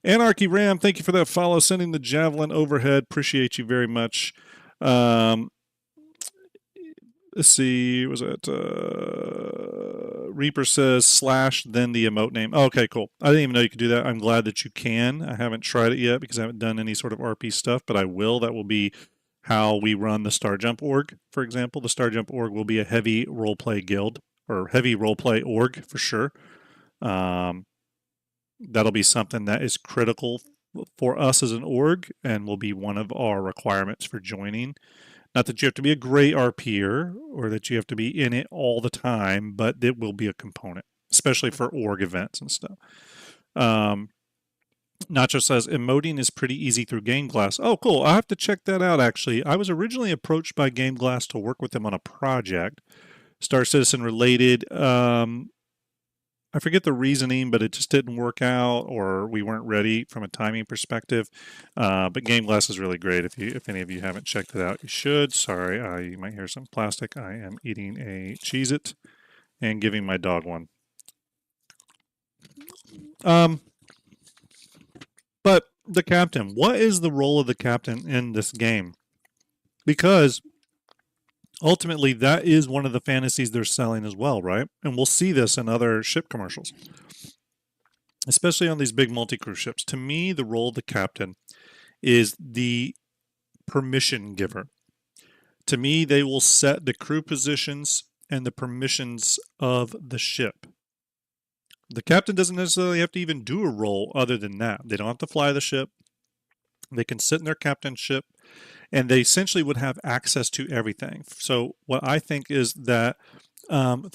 Anarchy Ram, thank you for that follow. Sending the javelin overhead. Appreciate you very much. Let's see. Was it Reaper says slash then the emote name? Oh, okay, cool. I didn't even know you could do that. I'm glad that you can. I haven't tried it yet because I haven't done any sort of RP stuff, but I will. That will be how we run the Starjump org, for example. The Starjump org will be a heavy roleplay guild or heavy roleplay org for sure. That'll be something that is critical for us as an org and will be one of our requirements for joining. Not that you have to be a great RPer or that you have to be in it all the time, but it will be a component, especially for org events and stuff. Nacho says emoting is pretty easy through Game Glass. Oh, cool. I'll have to check that out, actually. I was originally approached by Game Glass to work with them on a project, Star Citizen related. I forget the reasoning, but it just didn't work out, or we weren't ready from a timing perspective. But Game Glass is really great. If any of you haven't checked it out, you should. Sorry, you might hear some plastic. I am eating a Cheez-It and giving my dog one. But the captain, what is the role of the captain in this game? Because ultimately, that is one of the fantasies they're selling as well, right? And we'll see this in other ship commercials, especially on these big multi-crew ships. To me, the role of the captain is the permission giver. To me, they will set the crew positions and the permissions of the ship. The captain doesn't necessarily have to even do a role other than that. They don't have to fly the ship. They can sit in their captain's ship, and they essentially would have access to everything. So what I think is that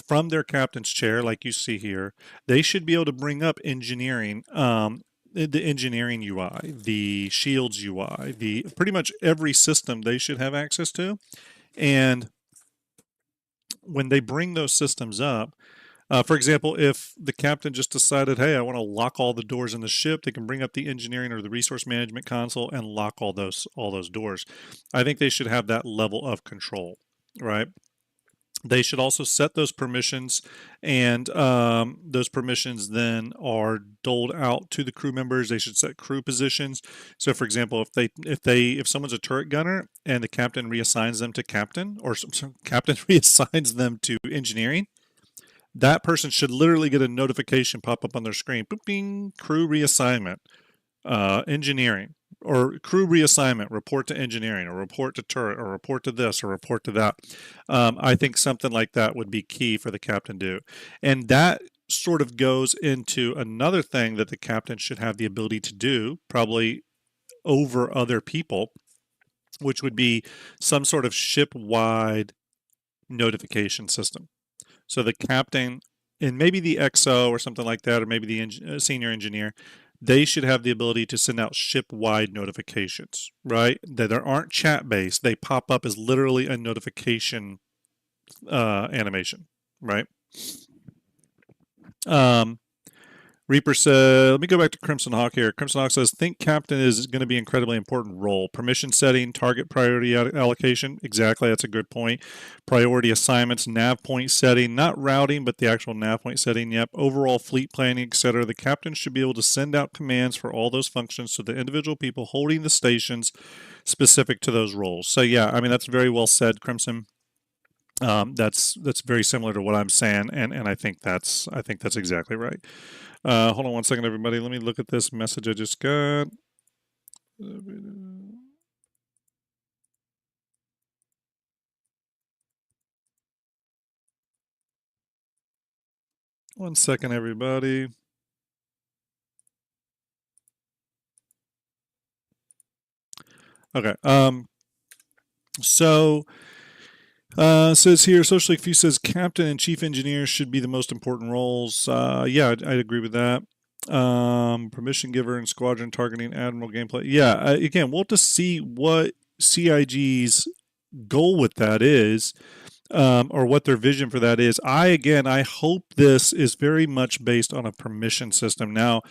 from their captain's chair, like you see here, they should be able to bring up engineering, the engineering UI, the shields UI, the pretty much every system they should have access to. And when they bring those systems up, for example, if the captain just decided, hey, I want to lock all the doors in the ship, they can bring up the engineering or the resource management console and lock all those doors. I think they should have that level of control, right? They should also set those permissions, and those permissions then are doled out to the crew members. They should set crew positions. So, for example, if someone's a turret gunner and the captain reassigns them to captain, or captain reassigns them to engineering, that person should literally get a notification pop up on their screen. Boop, bing, crew reassignment, engineering, or crew reassignment, report to engineering, or report to turret, or report to this, or report to that. I think something like that would be key for the captain to do. And that sort of goes into another thing that the captain should have the ability to do, probably over other people, which would be some sort of ship-wide notification system. So the captain, and maybe the XO or something like that, or maybe the senior engineer, they should have the ability to send out ship-wide notifications, right? That aren't chat-based. They pop up as literally a notification animation, right? Reaper said, let me go back to Crimson Hawk here. Crimson Hawk says, think captain is going to be an incredibly important role. Permission setting, target priority allocation. Exactly, that's a good point. Priority assignments, nav point setting, not routing, but the actual nav point setting. Yep. Overall fleet planning, etc. The captain should be able to send out commands for all those functions to the individual people holding the stations specific to those roles. So yeah, I mean, that's very well said, Crimson. That's very similar to what I'm saying, and I think that's exactly right. Hold on one second, everybody. Let me look at this message I just got. One second, everybody. Okay. So says here, Socially Few says captain and chief engineer should be the most important roles. Yeah, I'd agree with that. Permission giver and squadron targeting admiral gameplay. Yeah, again, we'll just see what CIG's goal with that is, or what their vision for that is. I hope this is very much based on a permission system. Now,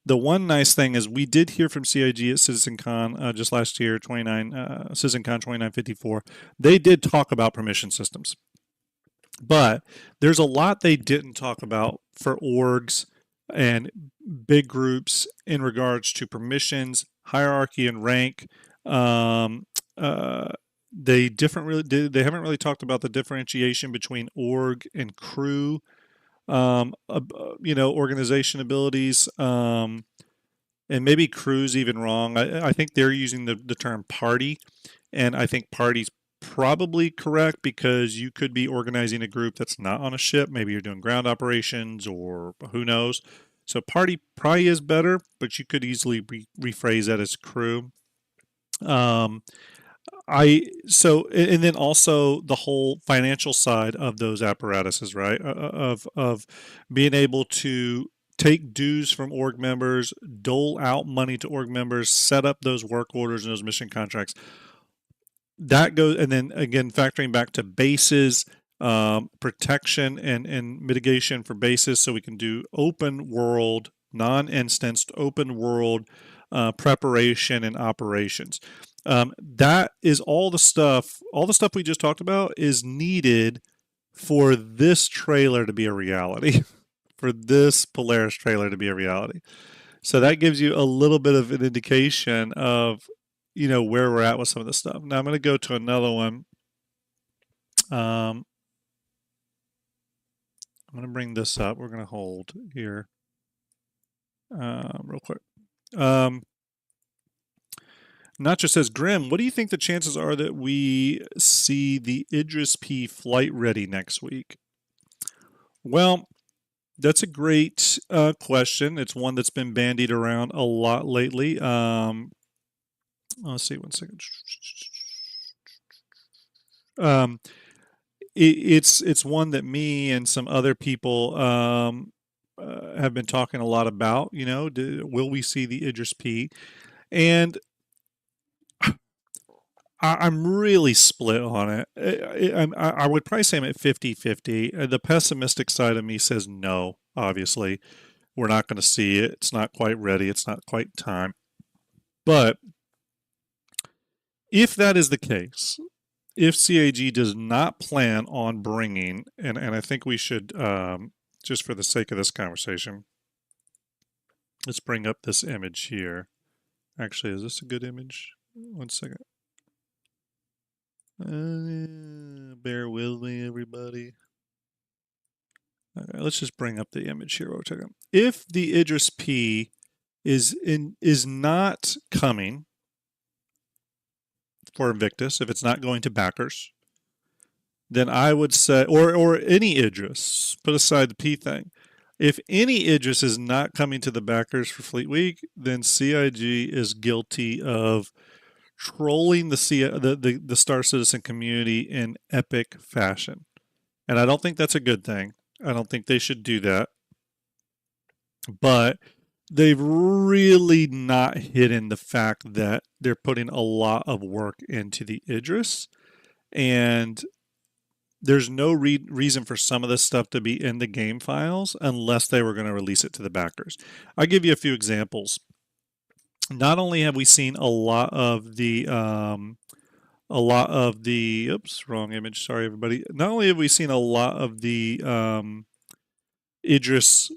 the one nice thing is we did hear from CIG at CitizenCon just last year, CitizenCon 2954. They did talk about permission systems, but there's a lot they didn't talk about for orgs and big groups in regards to permissions, hierarchy, and rank. Um, uh, they haven't really talked about the differentiation between org and crew. Organization abilities. And maybe crew's even wrong. I think they're using the term party, and I think party's probably correct because you could be organizing a group that's not on a ship. Maybe you're doing ground operations or who knows. So party probably is better, but you could easily rephrase that as crew. Um, and then also the whole financial side of those apparatuses, right? Of being able to take dues from org members, dole out money to org members, set up those work orders and those mission contracts. That goes, and then again, factoring back to bases, protection and mitigation for bases, so we can do open world, non-instanced open world preparation and operations. That is all the stuff. All the stuff we just talked about is needed for this trailer to be a reality. For this Polaris trailer to be a reality. So that gives you a little bit of an indication of, where we're at with some of this stuff. Now I'm going to go to another one. I'm going to bring this up. We're going to hold here real quick. Nacho says, Grim, what do you think the chances are that we see the Idris P flight ready next week? Well, that's a great question. It's one that's been bandied around a lot lately. Let's see, 1 second. It's one that me and some other people have been talking a lot about. Will we see the Idris P? And I'm really split on it. I would probably say I'm at 50-50. The pessimistic side of me says no, obviously. We're not going to see it. It's not quite ready. It's not quite time. But if that is the case, if CAG does not plan on bringing, and I think we should, just for the sake of this conversation, let's bring up this image here. Actually, is this a good image? 1 second. Bear with me, everybody. Okay, let's just bring up the image here. If the Idris P is not coming for Invictus, if it's not going to backers, then I would say, or any Idris, put aside the P thing. If any Idris is not coming to the backers for Fleet Week, then CIG is guilty of trolling the Star Citizen community in epic fashion. And I don't think that's a good thing. I don't think they should do that. But they've really not hidden the fact that they're putting a lot of work into the Idris. And there's no reason for some of this stuff to be in the game files unless they were going to release it to the backers. I'll give you a few examples. Not only have we seen a lot of the oops, wrong image, sorry everybody. Not only have we seen a lot of the Idris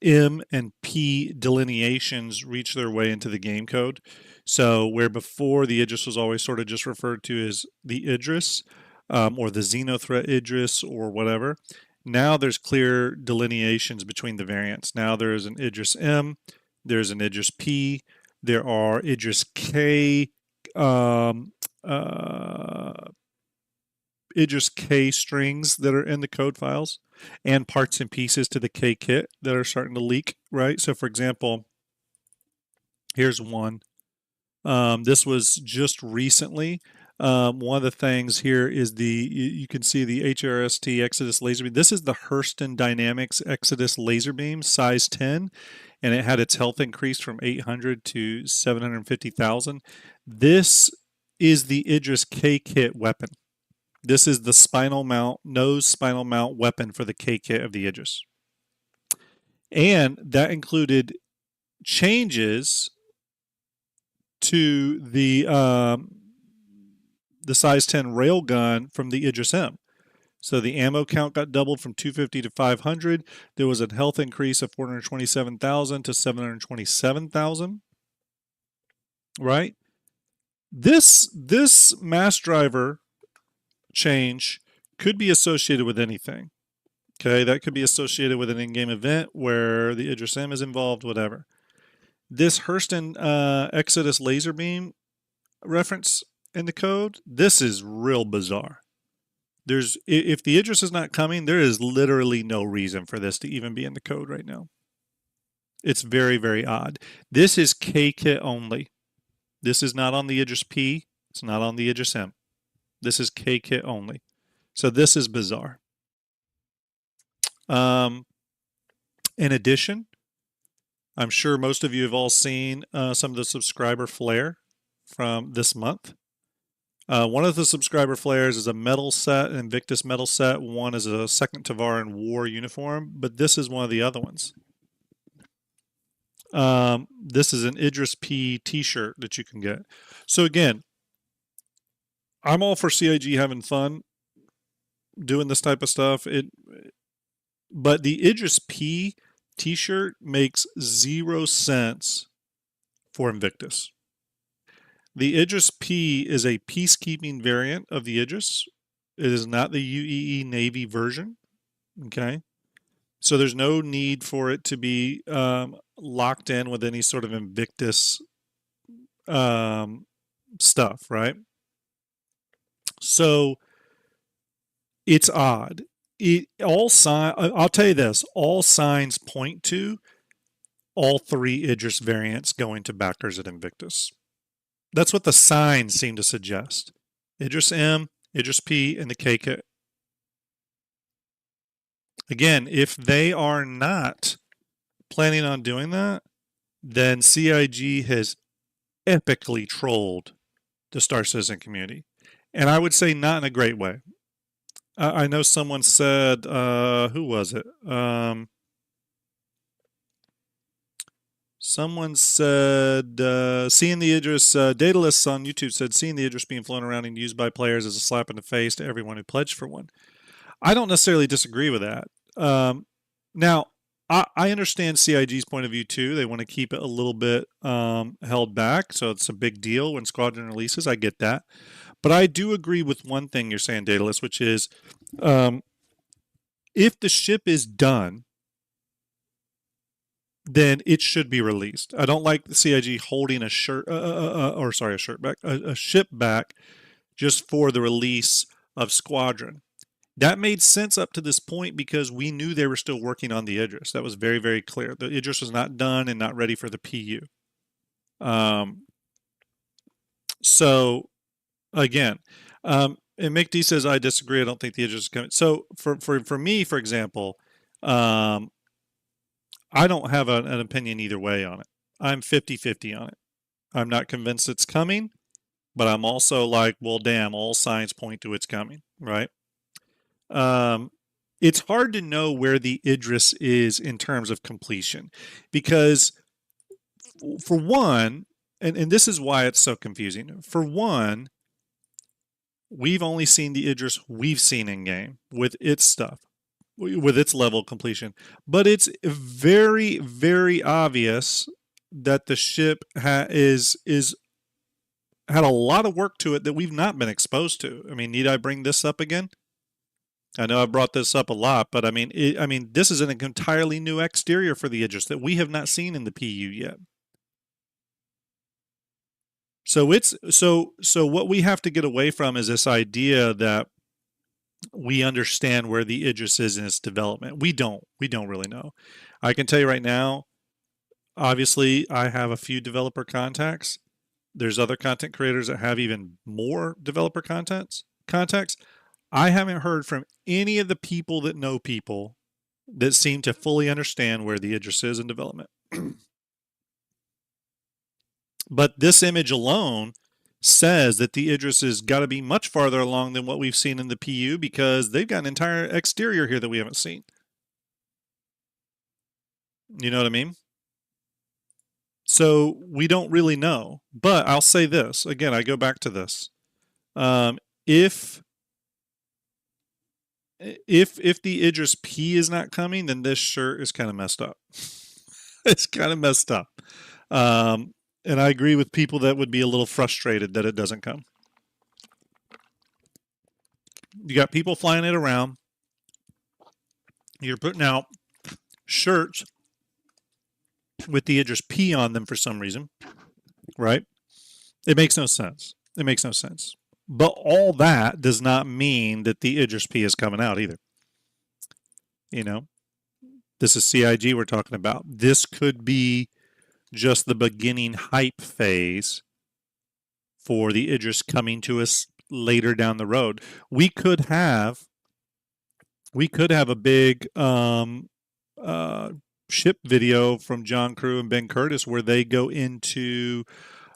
M and P delineations reach their way into the game code. So where before the Idris was always sort of just referred to as the Idris, or the Xenothreat Idris or whatever, now there's clear delineations between the variants. Now there's an Idris M, there's an Idris P, there are Idris K, Idris K strings that are in the code files, and parts and pieces to the K kit that are starting to leak, right? So for example, here's one. This was just recently. One of the things here is you can see the HRST Exodus laser beam. This is the Hurston Dynamics Exodus laser beam, size 10, and it had its health increased from 800 to 750,000. This is the Idris K-Kit weapon. This is the nose spinal mount weapon for the K-Kit of the Idris. And that included changes to the size 10 railgun from the Idris M. So the ammo count got doubled from 250 to 500. There was a health increase of 427,000 to 727,000. Right? This mass driver change could be associated with anything. Okay, that could be associated with an in-game event where the Idris M is involved, whatever. This Hurston Exodus laser beam reference in the code, this is real bizarre. If the Idris is not coming, there is literally no reason for this to even be in the code right now. It's very, very odd. This is K-Kit only. This is not on the Idris P. It's not on the Idris M. This is K-Kit only. So this is bizarre. In addition, I'm sure most of you have all seen some of the subscriber flare from this month. One of the subscriber flares is a medal set, an Invictus medal set. One is a second Tavaran war uniform, but this is one of the other ones. This is an Idris P t-shirt that you can get. So again, I'm all for CIG having fun doing this type of stuff. But the Idris P t-shirt makes 0 sense for Invictus. The Idris P is a peacekeeping variant of the Idris. It is not the UEE Navy version. Okay. So there's no need for it to be locked in with any sort of Invictus stuff, right? So it's odd. I'll tell you this, all signs point to all 3 Idris variants going to backers at Invictus. That's what the signs seem to suggest. Idris M, Idris P, and the K-Kit. Again, if they are not planning on doing that, then CIG has epically trolled the Star Citizen community. And I would say not in a great way. I know someone said, who was it? Someone said, seeing the Idris, Daedalus on YouTube said, seeing the Idris being flown around and used by players is a slap in the face to everyone who pledged for one. I don't necessarily disagree with that. Now, I understand CIG's point of view too. They want to keep it a little bit held back, so it's a big deal when Squadron releases. I get that. But I do agree with one thing you're saying, Daedalus, which is if the ship is done, then it should be released. I don't like the CIG holding a ship back just for the release of Squadron. That made sense up to this point because we knew they were still working on the Idris. That was very, very clear. The Idris was not done and not ready for the PU. So, again, and Mick D says, I disagree. I don't think the Idris is coming. So, for me, for example, I don't have an opinion either way on it. I'm 50-50 on it. I'm not convinced it's coming, but I'm also like, well, damn, all signs point to it's coming, right? It's hard to know where the Idris is in terms of completion because for one, and this is why it's so confusing. For one, we've only seen the Idris we've seen in game with its stuff, with its level of completion, but it's very, very obvious that the ship had a lot of work to it that we've not been exposed to. I mean, need I bring this up again? I know I brought this up a lot, but I mean, this is an entirely new exterior for the Idris that we have not seen in the PU yet. So what we have to get away from is this idea that we understand where the Idris is in its development. We don't really know. I can tell you right now, obviously I have a few developer contacts. There's other content creators that have even more developer contacts. I haven't heard from any of the people that know people that seem to fully understand where the Idris is in development. But this image alone says that the Idris has got to be much farther along than what we've seen in the PU, because they've got an entire exterior here that we haven't seen. You know what I mean? So we don't really know. But I'll say this again. I go back to this. If the Idris P is not coming, then this shirt is kind of messed up. It's kind of messed up. And I agree with people that would be a little frustrated that it doesn't come. You got people flying it around. You're putting out shirts with the Idris P on them for some reason, right? It makes no sense. It makes no sense. But all that does not mean that the Idris P is coming out either. You know, this is CIG we're talking about. This could be just the beginning hype phase for the Idris coming to us later down the road. We could have a big ship video from John Crew and Ben Curtis where they go into,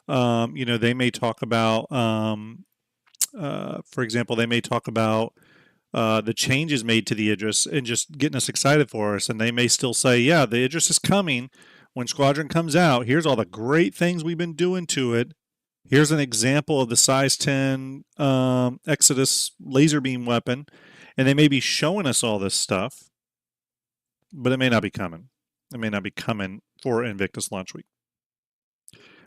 they may talk about, for example, they may talk about the changes made to the Idris and just getting us excited for us. And they may still say, yeah, the Idris is coming. When Squadron comes out, here's all the great things we've been doing to it. Here's an example of the size 10 Exodus laser beam weapon. And they may be showing us all this stuff, but it may not be coming. It may not be coming for Invictus launch week.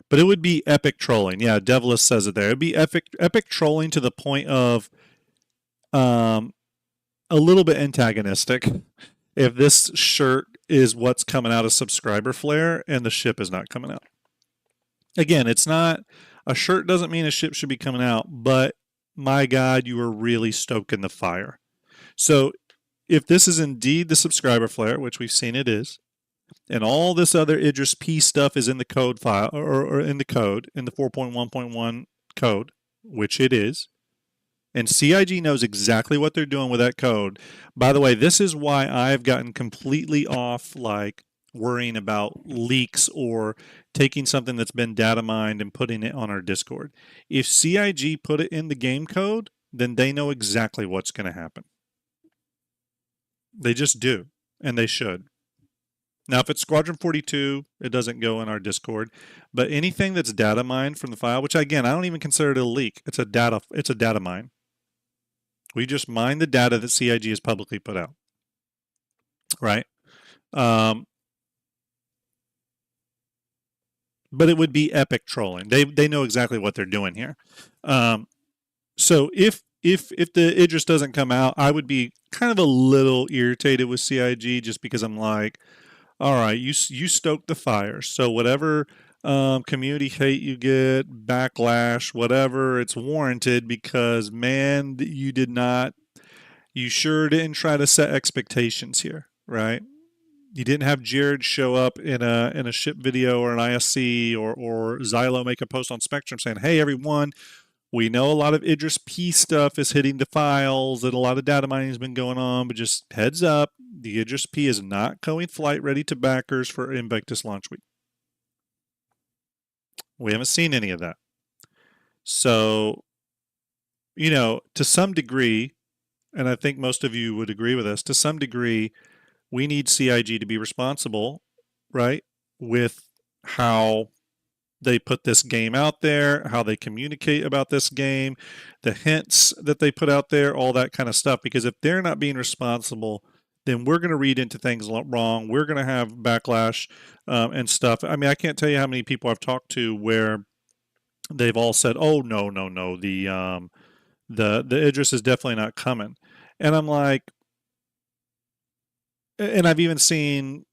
But it would be epic trolling. Yeah, Devilus says it there. It would be epic trolling to the point of a little bit antagonistic if this shirt is what's coming out of subscriber flare and the ship is not coming out. Again, it's not, a shirt doesn't mean a ship should be coming out, but my God, you are really stoking the fire. So if this is indeed the subscriber flare, which we've seen it is, and all this other Idris P stuff is in the code file, or in the code, in the 4.1.1 code, which it is, and CIG knows exactly what they're doing with that code. By the way, this is why I've gotten completely off worrying about leaks or taking something that's been data mined and putting it on our Discord. If CIG put it in the game code, then they know exactly what's going to happen. They just do, and they should. Now, if it's Squadron 42, it doesn't go in our Discord. But anything that's data mined from the file, which again, I don't even consider it a leak. It's a data mine. We just mine the data that CIG has publicly put out, right? But it would be epic trolling. They know exactly what they're doing here. So if the Idris doesn't come out, I would be kind of a little irritated with CIG just because I'm like, all right, you stoked the fire. So whatever community hate you get, backlash, whatever, it's warranted because, man, you sure didn't try to set expectations here, right? You didn't have Jared show up in a ship video or an ISC or Xylo make a post on Spectrum saying, hey, everyone, we know a lot of Idris P stuff is hitting the files and a lot of data mining has been going on, but just heads up, the Idris P is not going flight ready to backers for Invictus launch week. We haven't seen any of that. So, to some degree, and I think most of you would agree with us, to some degree, we need CIG to be responsible, right, with how they put this game out there, how they communicate about this game, the hints that they put out there, all that kind of stuff. Because if they're not being responsible, then we're going to read into things wrong. We're going to have backlash and stuff. I mean, I can't tell you how many people I've talked to where they've all said, "Oh no, the Idris is definitely not coming," and I'm like, and I've even seen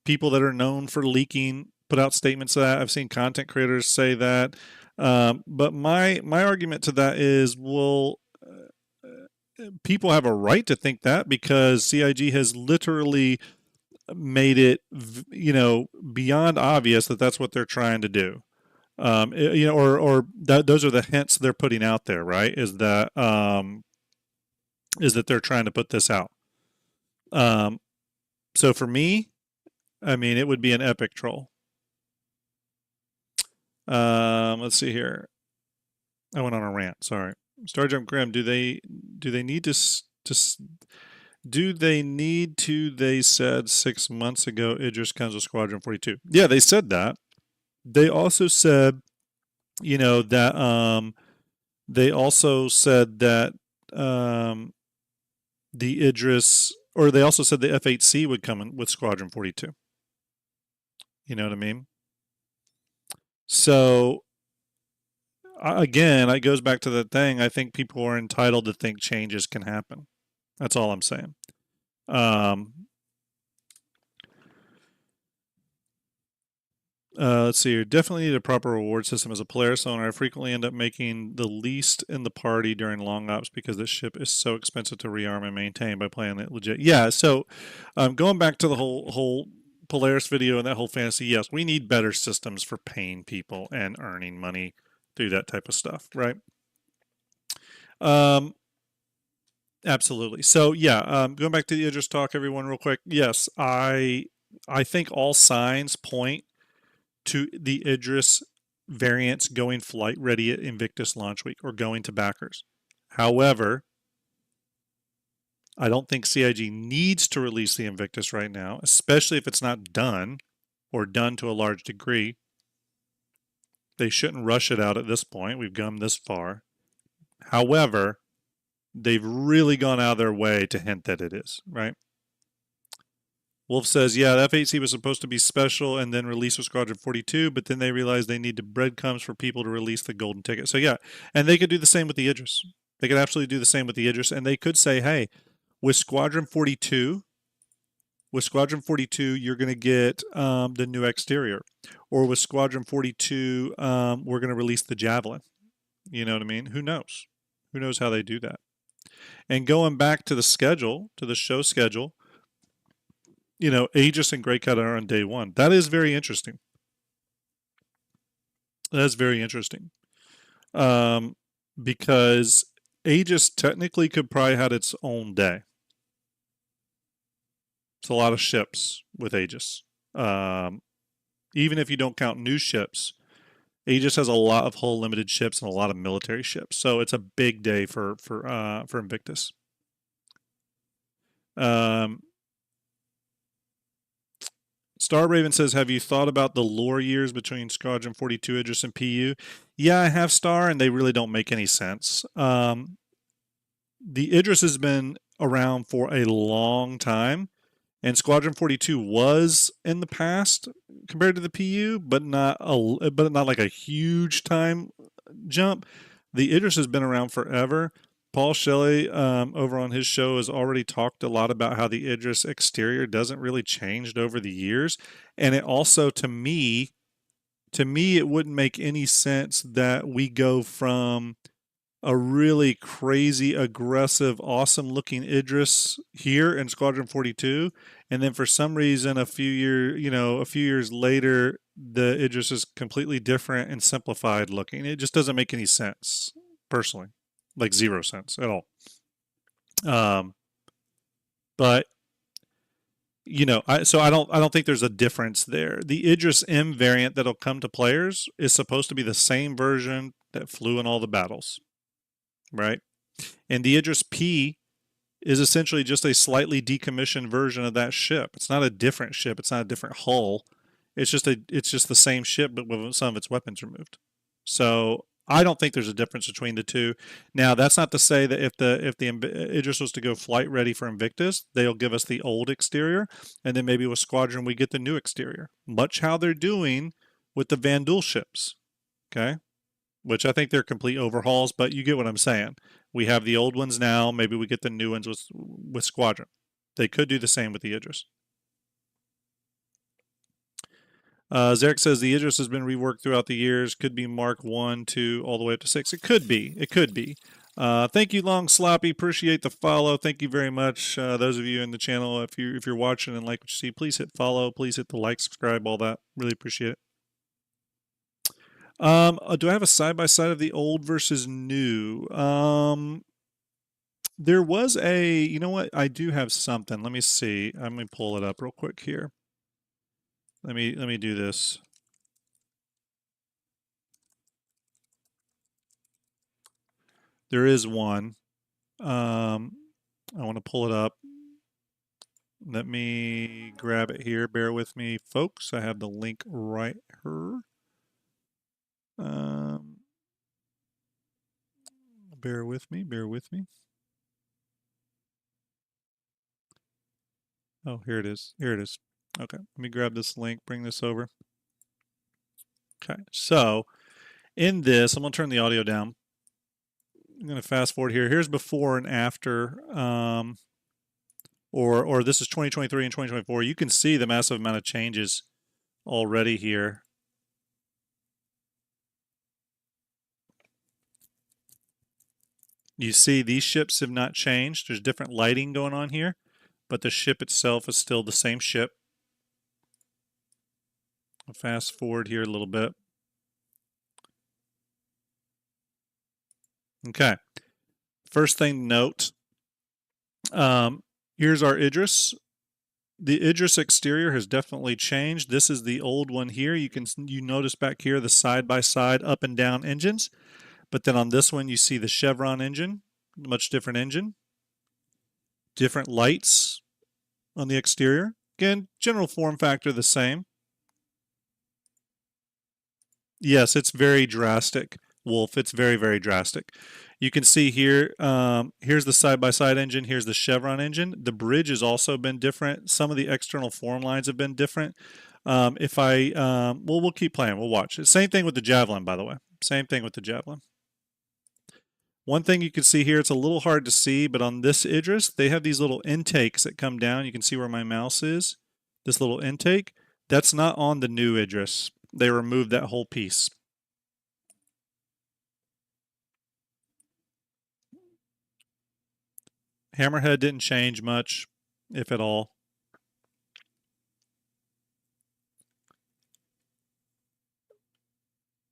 people that are known for leaking put out statements of that. I've seen content creators say that, but my argument to that is, well, people have a right to think that because CIG has literally made it, beyond obvious that that's what they're trying to do. You know, or those are the hints they're putting out there, right? Is that they're trying to put this out. So for me, I mean, it would be an epic troll. Let's see here. I went on a rant. Sorry. Starjump Grim. Do they need to do they need to? They said 6 months ago Idris comes with Squadron 42. Yeah, they said that. They also said, you know, that they also said that the Idris, or they also said the F8C would come in with Squadron 42. You know what I mean? So again, it goes back to the thing. I think people are entitled to think changes can happen. That's all I'm saying. Let's see here. Definitely need a proper reward system as a player. So I frequently end up making the least in the party during long ops because this ship is so expensive to rearm and maintain by playing it legit. Yeah. So going back to the whole Polaris video and that whole fantasy, yes, we need better systems for paying people and earning money through that type of stuff, right? Absolutely. So yeah, going back to the Idris talk, everyone, real quick. Yes, I think all signs point to the Idris variants going flight ready at Invictus launch week or going to backers. However, I don't think CIG needs to release the Invictus right now, especially if it's not done or done to a large degree. They shouldn't rush it out at this point. We've come this far. However, they've really gone out of their way to hint that it is, right? Wolf says, yeah, the F8C was supposed to be special and then release with Squadron 42, but then they realized they need to breadcrumbs for people to release the golden ticket. So yeah, and they could do the same with the Idris. They could absolutely do the same with the Idris, and they could say, hey, with Squadron 42, you're going to get the new exterior, or with Squadron 42, we're going to release the Javelin. You know what I mean? Who knows? Who knows how they do that? And going back to the schedule, to the show schedule, you know, Aegis and Greycut are on day one. That is very interesting. That's very interesting. Because Aegis technically could probably had its own day. It's a lot of ships with Aegis. Even if you don't count new ships, Aegis has a lot of hull limited ships and a lot of military ships. So it's a big day for Invictus. Star Raven says, have you thought about the lore years between Squadron 42 Idris and PU? Yeah, I have, Star, and they really don't make any sense. The Idris has been around for a long time, and Squadron 42 was in the past compared to the PU, but not like a huge time jump. The Idris has been around forever. Paul Shelley over on his show has already talked a lot about how the Idris exterior doesn't really changed over the years. And it also, to me, it wouldn't make any sense that we go from a really crazy, aggressive, awesome looking Idris here in Squadron 42. And then for some reason, a few years later, the Idris is completely different and simplified looking. It just doesn't make any sense, personally. Like 0 sense at all. But you know, I don't think there's a difference there. The Idris M variant that'll come to players is supposed to be the same version that flew in all the battles, right? And the Idris P is essentially just a slightly decommissioned version of that ship. It's not a different ship. It's not a different hull. It's just the same ship, but with some of its weapons removed. So I don't think there's a difference between the two. Now, that's not to say that if the Idris was to go flight ready for Invictus, they'll give us the old exterior, and then maybe with Squadron we get the new exterior. Much how they're doing with the Vandal ships, okay? Which I think they're complete overhauls, but you get what I'm saying. We have the old ones now. Maybe we get the new ones with Squadron. They could do the same with the Idris. Zarek says the Idris has been reworked throughout the years. Could be Mark 1, 2, all the way up to 6. It could be. It could be. Thank you, Long Sloppy. Appreciate the follow. Thank you very much. Those of you in the channel, if you're watching and like what you see, please hit follow. Please hit the like, subscribe, all that. Really appreciate it. Do I have a side by side of the old versus new? There was a, you know what? I do have something. Let me see. I'm gonna pull it up real quick here. Let me do this. There is one. I want to pull it up. Let me grab it here. Bear with me, folks. I have the link right here. Um, bear with me. Bear with me. Oh, here it is. Here it is. Okay, let me grab this link. Bring this over. Okay, so in this, I'm gonna turn the audio down. I'm gonna fast forward here. Here's before and after. Or this is 2023 and 2024. You can see the massive amount of changes already here. You see these ships have not changed. There's different lighting going on here, but the ship itself is still the same ship. I'll fast forward here a little bit. Okay. First thing to note, here's our Idris. The Idris exterior has definitely changed. This is the old one here. You notice back here the side-by-side up and down engines. But then on this one, you see the Chevron engine, much different engine. Different lights on the exterior. Again, general form factor the same. Yes, it's very drastic, Wolf. It's very, very drastic. You can see here, here's the side-by-side engine, here's the Chevron engine. The bridge has also been different. Some of the external form lines have been different. We'll keep playing. We'll watch. Same thing with the Javelin, by the way. Same thing with the Javelin. One thing you can see here, it's a little hard to see, but on this Idris, they have these little intakes that come down. You can see where my mouse is. This little intake. That's not on the new Idris. They removed that whole piece. Hammerhead didn't change much, if at all.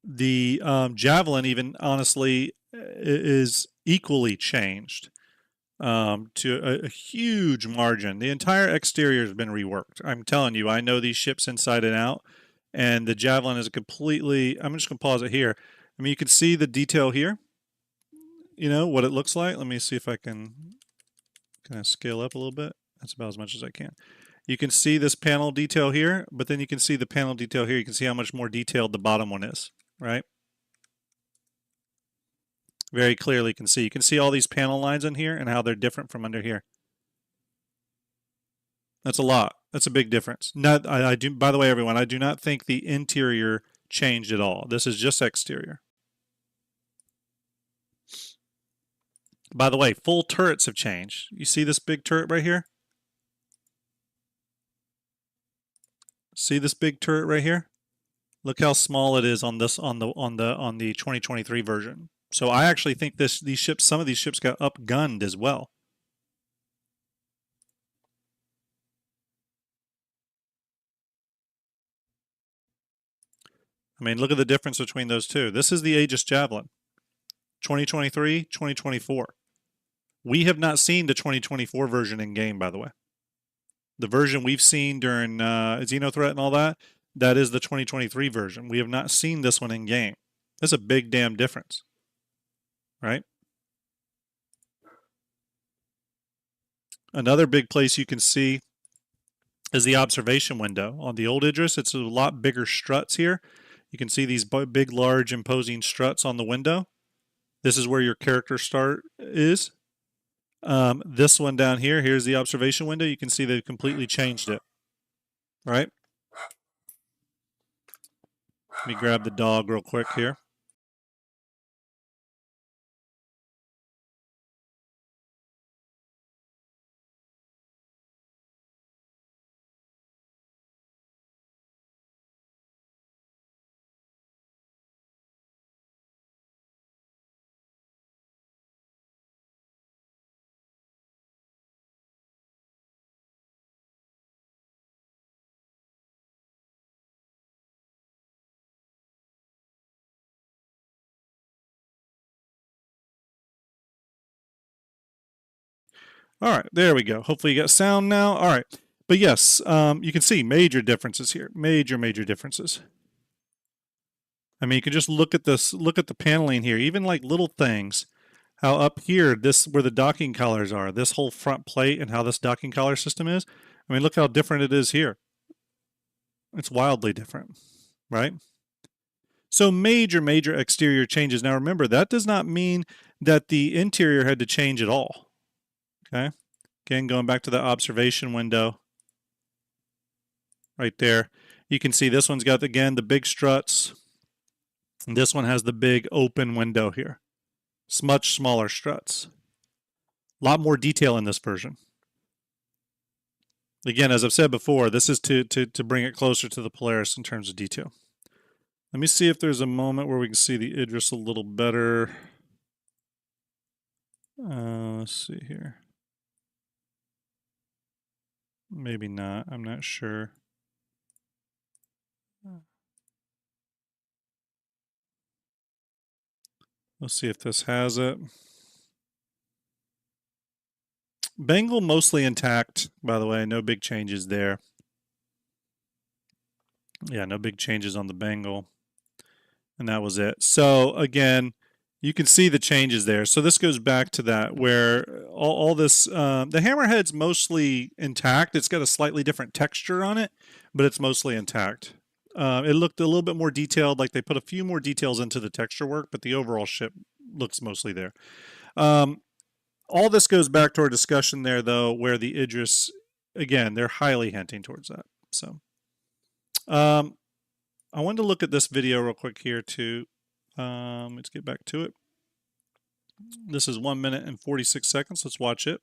The Javelin, even honestly, is equally changed to a huge margin. The entire exterior has been reworked. I'm telling you, I know these ships inside and out, and the Javelin is completely. I'm just going to pause it here. I mean, you can see the detail here. You know what it looks like. Let me see if I can kind of scale up a little bit. That's about as much as I can. You can see this panel detail here, but then you can see the panel detail here. You can see how much more detailed the bottom one is, right? Very clearly can see. You can see all these panel lines in here and how they're different from under here. That's a lot. That's a big difference. Not, I do. By the way, everyone, I do not think the interior changed at all. This is just exterior. By the way, full turrets have changed. You see this big turret right here? See this big turret right here? Look how small it is on this on the 2023 version. So I actually think these ships, some of these ships got upgunned as well. I mean, look at the difference between those two. This is the Aegis Javelin, 2023, 2024. We have not seen the 2024 version in game, by the way. The version we've seen during Xenothreat and all that, that is the 2023 version. We have not seen this one in game. That's a big damn difference, right? Another big place you can see is the observation window. On the old Idris, it's a lot bigger struts here. You can see these big, large, imposing struts on the window. This is where your character start is. This one down here, here's the observation window. You can see they've completely changed it, right? Let me grab the dog real quick here. All right, there we go. Hopefully you got sound now. All right. But yes, you can see major differences here. Major differences. I mean, you can just look at this, look at the paneling here, even like little things. How up here, this where the docking collars are, this whole front plate and how this docking collar system is. I mean, look how different it is here. It's wildly different, right? So major exterior changes. Now remember, that does not mean that the interior had to change at all. Okay. Again, going back to the observation window right there, you can see this one's got, again, the big struts. And this one has the big open window here. It's much smaller struts. A lot more detail in this version. Again, as I've said before, this is to bring it closer to the Polaris in terms of detail. Let me see if there's a moment where we can see the Idris a little better. Let's see here. Maybe not. I'm not sure. Let's see if this has it. Bengal mostly intact, by the way. No big changes there. Yeah, no big changes on the Bengal. And that was it. So again, you can see the changes there. So this goes back to that where all this, the hammerhead's mostly intact. It's got a slightly different texture on it, but it's mostly intact. It looked a little bit more detailed, like they put a few more details into the texture work, but the overall ship looks mostly there. All this goes back to our discussion there, though, where the Idris, again, they're highly hinting towards that. So, I wanted to look at this video real quick here too. Let's get back to it. This is 1 minute and 46 seconds. Let's watch it.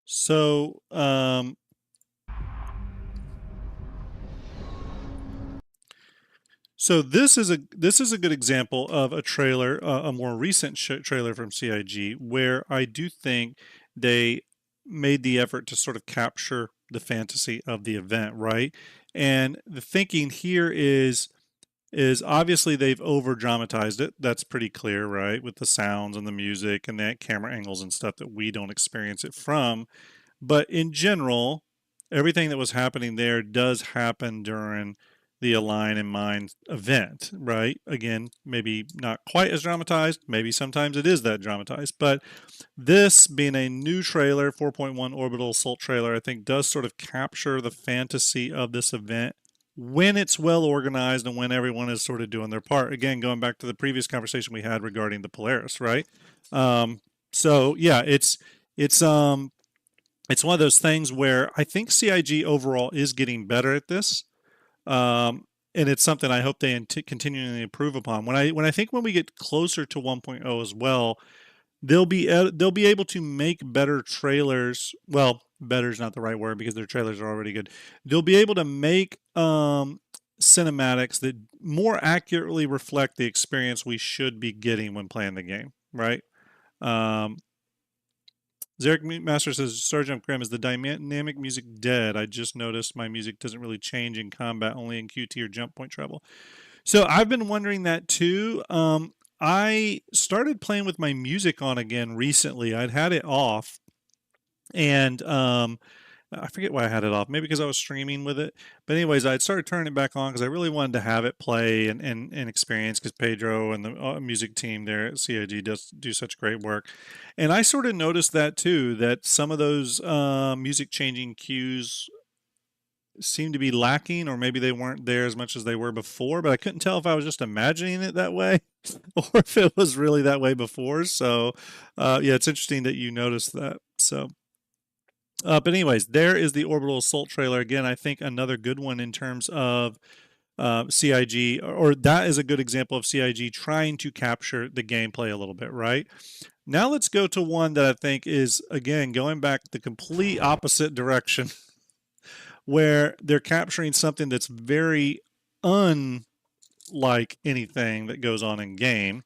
So, so this is a good example of a trailer, a more recent trailer from CIG, where I do think they made the effort to sort of capture the fantasy of the event, right? And the thinking here is obviously they've over dramatized it. That's pretty clear, right? With the sounds and the music and the camera angles and stuff that we don't experience it from. But in general, everything that was happening there does happen during the Align and Mind event, right? Again, maybe not quite as dramatized. Maybe sometimes it is that dramatized. But this being a new trailer, 4.1 Orbital Assault trailer, I think does sort of capture the fantasy of this event when it's well organized and when everyone is sort of doing their part. Again, going back to the previous conversation we had regarding the Polaris, right? So yeah, it's one of those things where I think CIG overall is getting better at this, and it's something I hope they continually improve upon. When I think when we get closer to 1.0 as well, they'll be able to make better trailers. Well, better is not the right word because their trailers are already good. They'll be able to make cinematics that more accurately reflect the experience we should be getting when playing the game, right? Zarek Master says, Starjump Grim, is the dynamic music dead? I just noticed my music doesn't really change in combat, only in QT or jump point travel. So I've been wondering that too. I started playing with my music on again recently. I'd had it off, and I forget why I had it off. Maybe because I was streaming with it. But anyways, I started turning it back on because I really wanted to have it play and experience, because Pedro and the music team there at CIG does do such great work. And I sort of noticed that too, that some of those music changing cues seem to be lacking, or maybe they weren't there as much as they were before, but I couldn't tell if I was just imagining it that way or if it was really that way before. So yeah, it's interesting that you noticed that. So but anyways, there is the Orbital Assault trailer. Again, I think another good one in terms of CIG, or that is a good example of CIG trying to capture the gameplay a little bit, right? Now let's go to one that I think is, again, going back the complete opposite direction, where they're capturing something that's very unlike anything that goes on in game.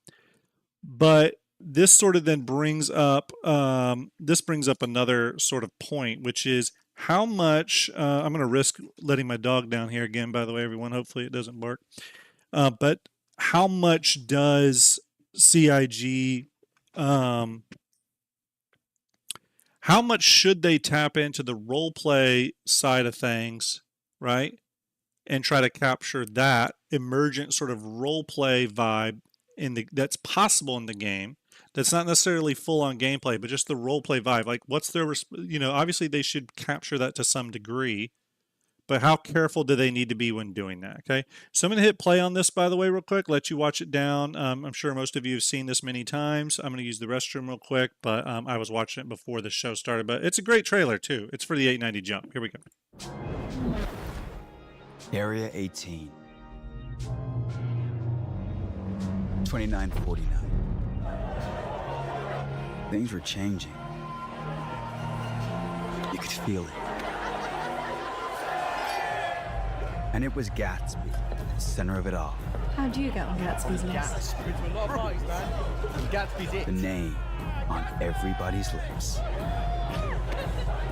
But this sort of then brings up another sort of point, which is how much I'm going to risk letting my dog down here again, by the way, everyone. Hopefully it doesn't bark. But how much does CIG how much should they tap into the role play side of things, right? And try to capture that emergent sort of role play vibe that's possible in the game. That's not necessarily full on gameplay, but just the role play vibe. Like, what's their, obviously they should capture that to some degree, but how careful do they need to be when doing that? Okay. So I'm going to hit play on this, by the way, real quick, let you watch it down. I'm sure most of you have seen this many times. I'm going to use the restroom real quick, but I was watching it before the show started, but it's a great trailer too. It's for the 890 jump. Here we go. Area 18. 2949. Things were changing. You could feel it. And it was Gatsby, the center of it all. How do you get on Gatsby's list? Gatsby's it. The name on everybody's lips.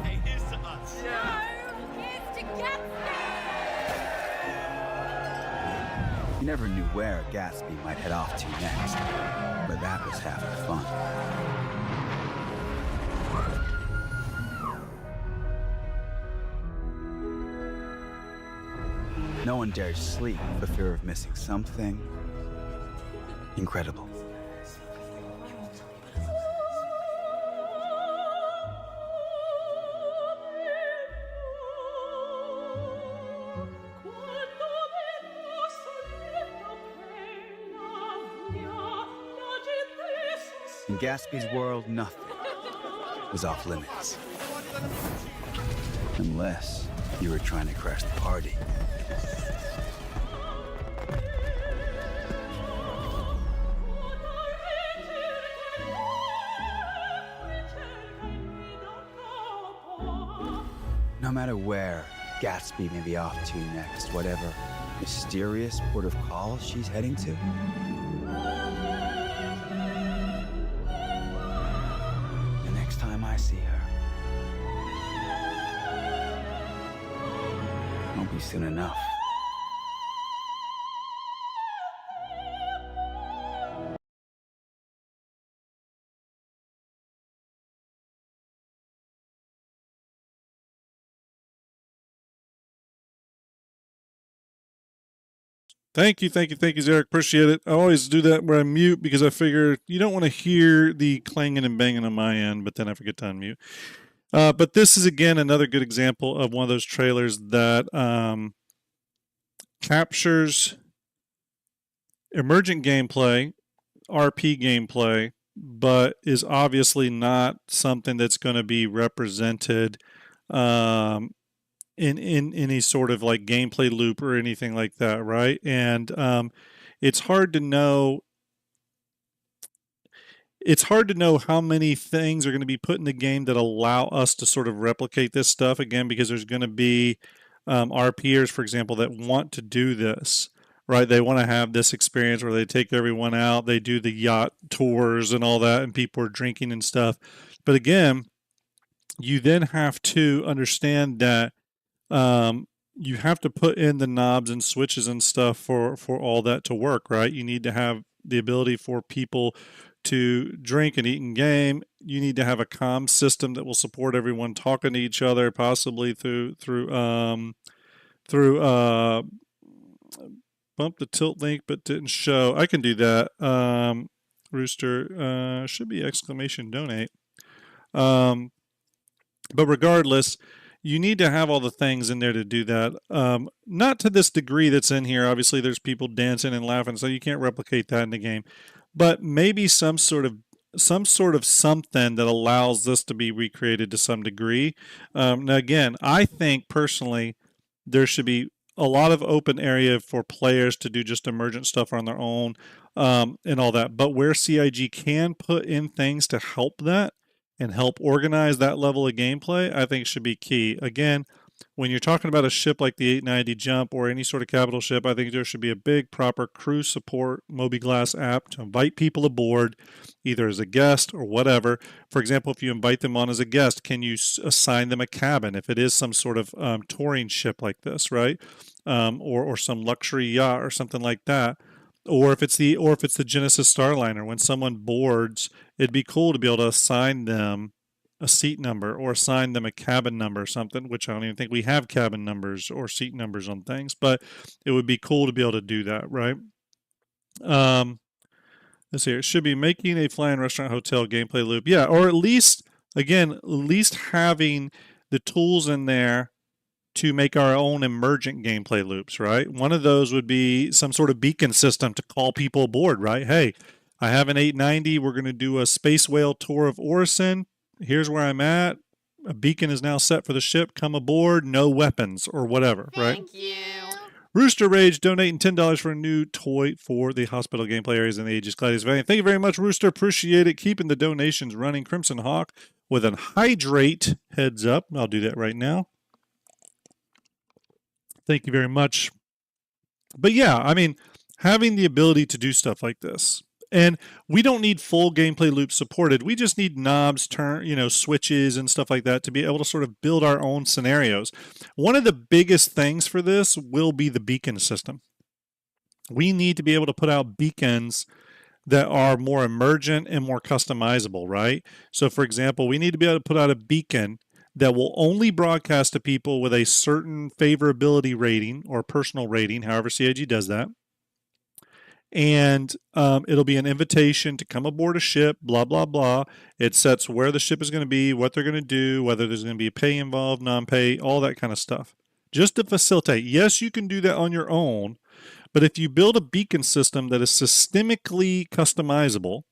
Hey, here's to us. You never knew where Gatsby might head off to next, but that was half the fun. No one dared sleep for fear of missing something incredible. In Gatsby's world, nothing was off limits. Unless you were trying to crash the party. No matter where Gatsby may be off to next, whatever mysterious port of call she's heading to, the next time I see her, won't be soon enough. Thank you, Zarek. Appreciate it. I always do that where I mute because I figure you don't want to hear the clanging and banging on my end, but then I forget to unmute. But this is, again, another good example of one of those trailers that captures emergent gameplay, RP gameplay, but is obviously not something that's going to be represented in any sort of like gameplay loop or anything like that, right? And it's hard to know. It's hard to know how many things are going to be put in the game that allow us to sort of replicate this stuff again, because there's going to be RPers, for example, that want to do this, right? They want to have this experience where they take everyone out, they do the yacht tours and all that, and people are drinking and stuff. But again, you then have to understand that you have to put in the knobs and switches and stuff for all that to work, right? You need to have the ability for people to drink and eat in game. You need to have a comm system that will support everyone talking to each other, possibly through bump the tilt link, but didn't show. I can do that. Rooster should be exclamation donate. But regardless, you need to have all the things in there to do that. Not to this degree that's in here. Obviously, there's people dancing and laughing, so you can't replicate that in the game. But maybe some sort of something that allows this to be recreated to some degree. Now, again, I think personally there should be a lot of open area for players to do just emergent stuff on their own and all that. But where CIG can put in things to help that and help organize that level of gameplay, I think should be key. Again, when you're talking about a ship like the 890 Jump or any sort of capital ship, I think there should be a big, proper crew support mobiGlas app to invite people aboard, either as a guest or whatever. For example, if you invite them on as a guest, can you assign them a cabin if it is some sort of touring ship like this, right? Or some luxury yacht or something like that. Or if it's the Genesis Starliner, when someone boards, it'd be cool to be able to assign them a seat number or assign them a cabin number or something, which I don't even think we have cabin numbers or seat numbers on things, but it would be cool to be able to do that, right? Let's see, it should be making a flying restaurant hotel gameplay loop. Yeah, or at least having the tools in there to make our own emergent gameplay loops, right? One of those would be some sort of beacon system to call people aboard, right? Hey, I have an 890. We're going to do a space whale tour of Orison. Here's where I'm at. A beacon is now set for the ship. Come aboard. No weapons or whatever, right? Thank you. Rooster Rage donating $10 for a new toy for the hospital gameplay areas in the Aegis Gladius Valiant. Thank you very much, Rooster. Appreciate it. Keeping the donations running. Crimson Hawk with an hydrate heads up. I'll do that right now. Thank you very much. But yeah, I mean, having the ability to do stuff like this. And we don't need full gameplay loops supported. We just need knobs, switches and stuff like that to be able to sort of build our own scenarios. One of the biggest things for this will be the beacon system. We need to be able to put out beacons that are more emergent and more customizable, right? So for example, we need to be able to put out a beacon that will only broadcast to people with a certain favorability rating or personal rating, however CIG does that. And it'll be an invitation to come aboard a ship, blah, blah, blah. It sets where the ship is going to be, what they're going to do, whether there's going to be pay involved, non-pay, all that kind of stuff. Just to facilitate. Yes, you can do that on your own, but if you build a beacon system that is systemically customizable,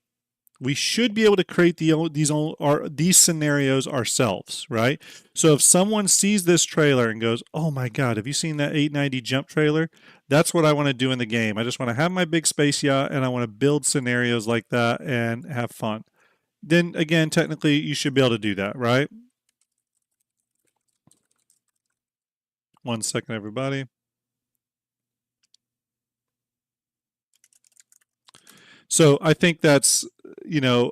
we should be able to create these scenarios ourselves, right? So if someone sees this trailer and goes, oh my God, have you seen that 890 Jump trailer? That's what I want to do in the game. I just want to have my big space yacht and I want to build scenarios like that and have fun. Then again, technically you should be able to do that, right? 1 second, everybody. So I think that's,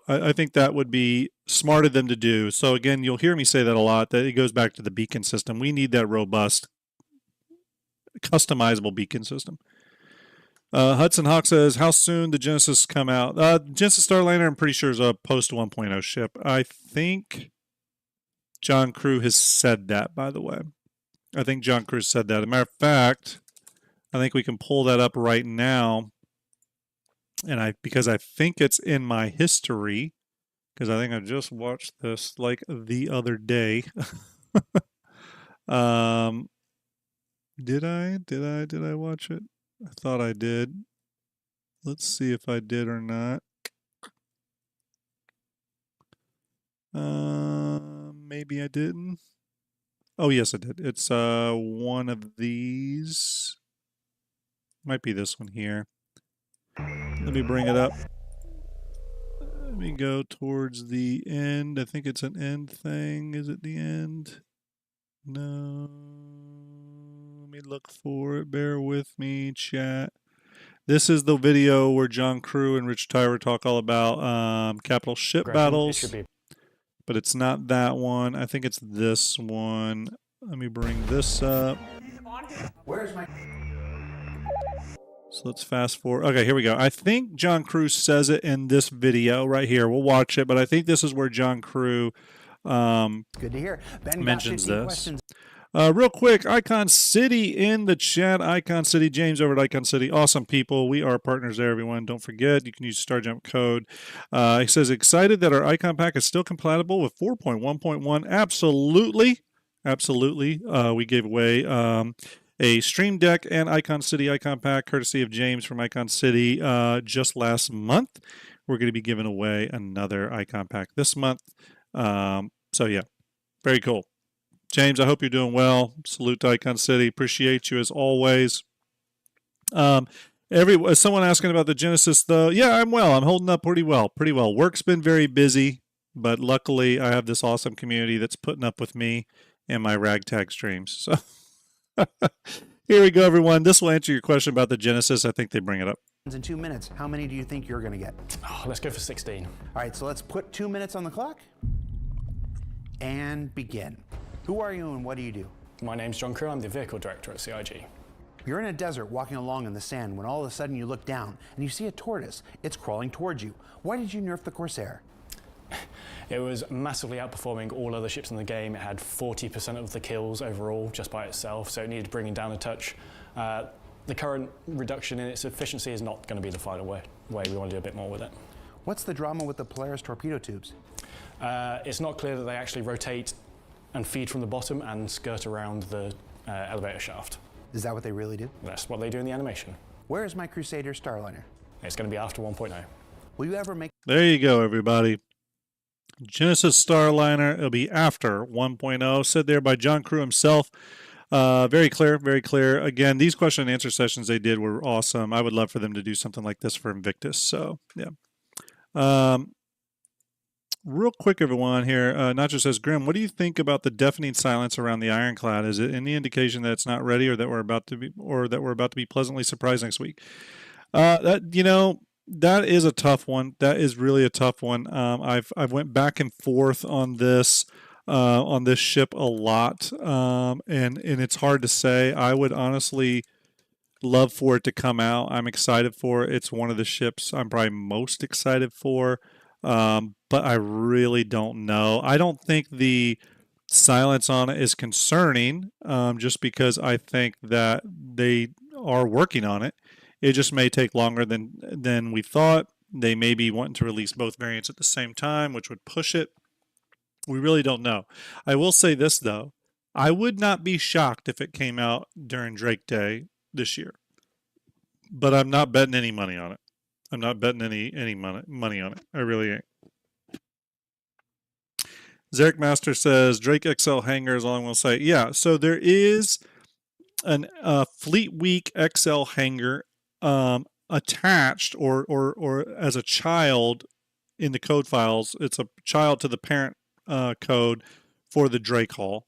I think that would be smart of them to do. So again, you'll hear me say that a lot, that it goes back to the beacon system. We need that robust, customizable beacon system. Hudson Hawk says, how soon the Genesis come out? Genesis Starliner, I'm pretty sure, is a post 1.0 ship. I think John Crew has said that, by the way. I think John Crew said that. As a matter of fact, I think we can pull that up right now. And because I think it's in my history, because I think I just watched this like the other day. Did I watch it? I thought I did. Let's see if I did or not. Maybe I didn't. Oh, yes, I did. It's one of these. Might be this one here. Let me bring it up. Let me go towards the end. I think it's an end thing. Is it the end? No. Let me look for it. Bear with me, chat. This is the video where John Crew and Rich Tyra talk all about capital ship battles. but it's not that one. I think it's this one. Let me bring this up. Where's my... So let's fast forward. Okay, here we go. I think John Crew says it in this video right here. We'll watch it, but I think this is where John Crew Good to hear. Ben mentions got 15 this. questions. Real quick, Icon City in the chat. Icon City, James over at Icon City. Awesome people. We are partners there, everyone. Don't forget, you can use Starjump code. He says, excited that our Icon pack is still compatible with 4.1.1. Absolutely. Absolutely. We gave away a Stream Deck and Icon City Icon pack, courtesy of James from Icon City, just last month. We're going to be giving away another Icon pack this month. So, yeah, very cool. James, I hope you're doing well. Salute to Icon City. Appreciate you as always. Someone asking about the Genesis, though. Yeah, I'm well. I'm holding up pretty well. Pretty well. Work's been very busy, but luckily I have this awesome community that's putting up with me and my ragtag streams. So here we go, everyone. This will answer your question about the Genesis. I think they bring it up. In 2 minutes, how many do you think you're going to get? Oh, let's go for 16. All right, so let's put 2 minutes on the clock and begin. Who are you and what do you do? My name's John Crew. I'm the vehicle director at CIG. You're in a desert walking along in the sand when all of a sudden you look down and you see a tortoise. It's crawling towards you. Why did you nerf the Corsair? It was massively outperforming all other ships in the game. It had 40% of the kills overall just by itself, so it needed bringing down a touch. The current reduction in its efficiency is not going to be the final way. We want to do a bit more with it. What's the drama with the Polaris torpedo tubes? It's not clear that they actually rotate and feed from the bottom and skirt around the elevator shaft. Is that what they really do? That's what they do in the animation. Where is my Crusader Starliner? It's going to be after 1.0. Will you ever make... There you go, everybody. Genesis Starliner. It'll be after 1.0. Said there by John Crew himself. Very clear, very clear. Again, these question and answer sessions they did were awesome. I would love for them to do something like this for Invictus. So, yeah. Real quick, everyone here. Nacho says, Grim, what do you think about the deafening silence around the Ironclad? Is it any indication that it's not ready, or that we're about to be pleasantly surprised next week? That is a tough one. That is really a tough one. I've went back and forth on this ship a lot, and it's hard to say. I would honestly love for it to come out. I'm excited for it. It's one of the ships I'm probably most excited for. But I really don't know. I don't think the silence on it is concerning, just because I think that they are working on it. It just may take longer than we thought. They may be wanting to release both variants at the same time, which would push it. We really don't know. I will say this, though. I would not be shocked if it came out during Drake Day this year. But I'm not betting any money on it. I'm not betting any money on it. I really ain't. Zarek Master says, Drake XL hangar is all I'm going to say. Yeah, so there is an Fleet Week XL hangar attached or as a child in the code files. It's a child to the parent code for the Drake Hall.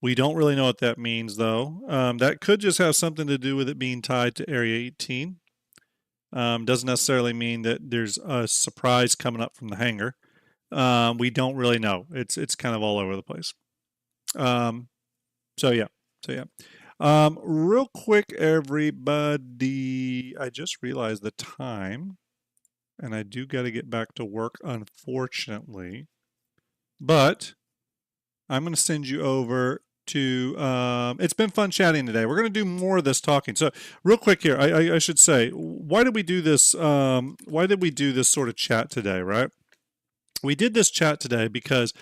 We don't really know what that means, though. That could just have something to do with it being tied to Area 18. Doesn't necessarily mean that there's a surprise coming up from the hangar. We don't really know. It's kind of all over the place. So yeah. Real quick, everybody. I just realized the time, and I do got to get back to work, unfortunately. But I'm going to send you over to. It's been fun chatting today. We're going to do more of this talking. So real quick here, I should say, why did we do this? Why did we do this sort of chat today? Right? We did this chat today because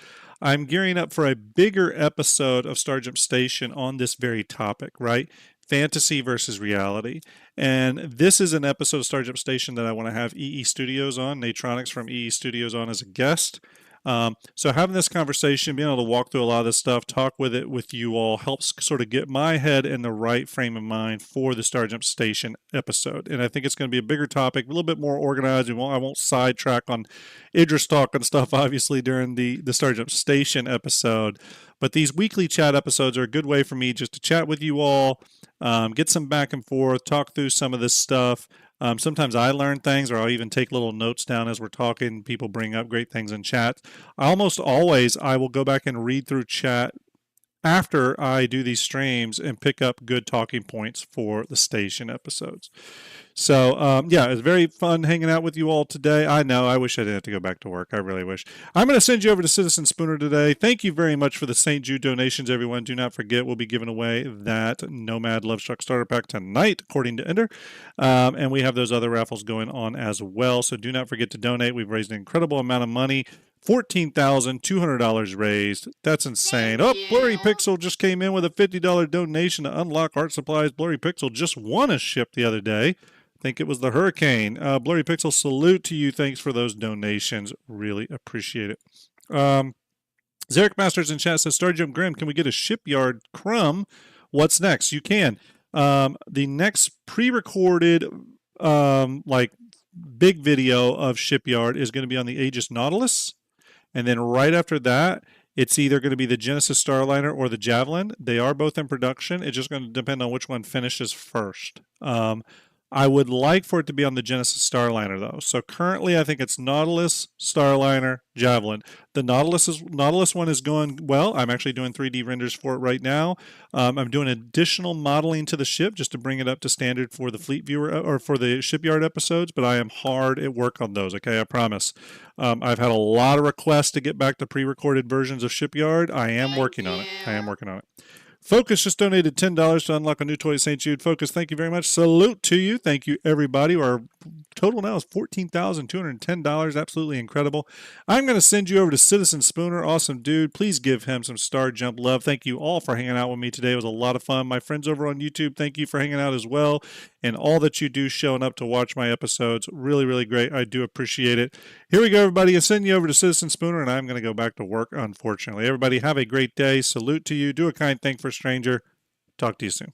I'm gearing up for a bigger episode of Starjump Station on this very topic, right? Fantasy versus reality. And this is an episode of Starjump Station that I want to have EE Studios on, Natronics from EE Studios on as a guest. So having this conversation, being able to walk through a lot of this stuff, talk with it with you all, helps sort of get my head in the right frame of mind for the Starjump Station episode. And I think it's going to be a bigger topic, a little bit more organized. I won't sidetrack on Idris talk and stuff, obviously, during the Starjump Station episode. But these weekly chat episodes are a good way for me just to chat with you all, get some back and forth, talk through some of this stuff. Sometimes I learn things, or I'll even take little notes down as we're talking. People bring up great things in chat. Almost always, I will go back and read through chat after I do these streams and pick up good talking points for the station episodes. So, yeah, it's very fun hanging out with you all today. I know, I wish I didn't have to go back to work. I really wish. I'm going to send you over to Citizen Spooner today. Thank you very much for the St. Jude donations, everyone. Do not forget, we'll be giving away that Nomad Love Struck Starter Pack tonight, according to Ender. And we have those other raffles going on as well. So do not forget to donate. We've raised an incredible amount of money. $14,200 raised. That's insane. Oh, Blurry Pixel just came in with a $50 donation to unlock art supplies. Blurry Pixel just won a ship the other day. I think it was the Hurricane. Blurry Pixel, salute to you. Thanks for those donations. Really appreciate it. Zarek Masters in chat says, Starjump Grim, can we get a shipyard crumb? What's next? You can. The next pre-recorded like big video of shipyard is going to be on the Aegis Nautilus. And then right after that, it's either going to be the Genesis Starliner or the Javelin. They are both in production. It's just going to depend on which one finishes first. I would like for it to be on the Genesis Starliner, though. So currently, I think it's Nautilus, Starliner, Javelin. The Nautilus one is going well. I'm actually doing 3D renders for it right now. I'm doing additional modeling to the ship just to bring it up to standard for the Fleet Viewer or for the Shipyard episodes, but I am hard at work on those, okay? I promise. I've had a lot of requests to get back to pre-recorded versions of Shipyard. I am working on it. I am working on it. Focus just donated $10 to unlock a new toy at St. Jude. Focus, thank you very much. Salute to you. Thank you, everybody. Our total now is $14,210. Absolutely incredible. I'm going to send you over to Citizen Spooner. Awesome dude. Please give him some Starjump love. Thank you all for hanging out with me today. It was a lot of fun. My friends over on YouTube, thank you for hanging out as well. And all that you do showing up to watch my episodes. Really, really great. I do appreciate it. Here we go, everybody. I'll send you over to Citizen Spooner, and I'm going to go back to work, unfortunately. Everybody, have a great day. Salute to you. Do a kind thing for a stranger. Talk to you soon.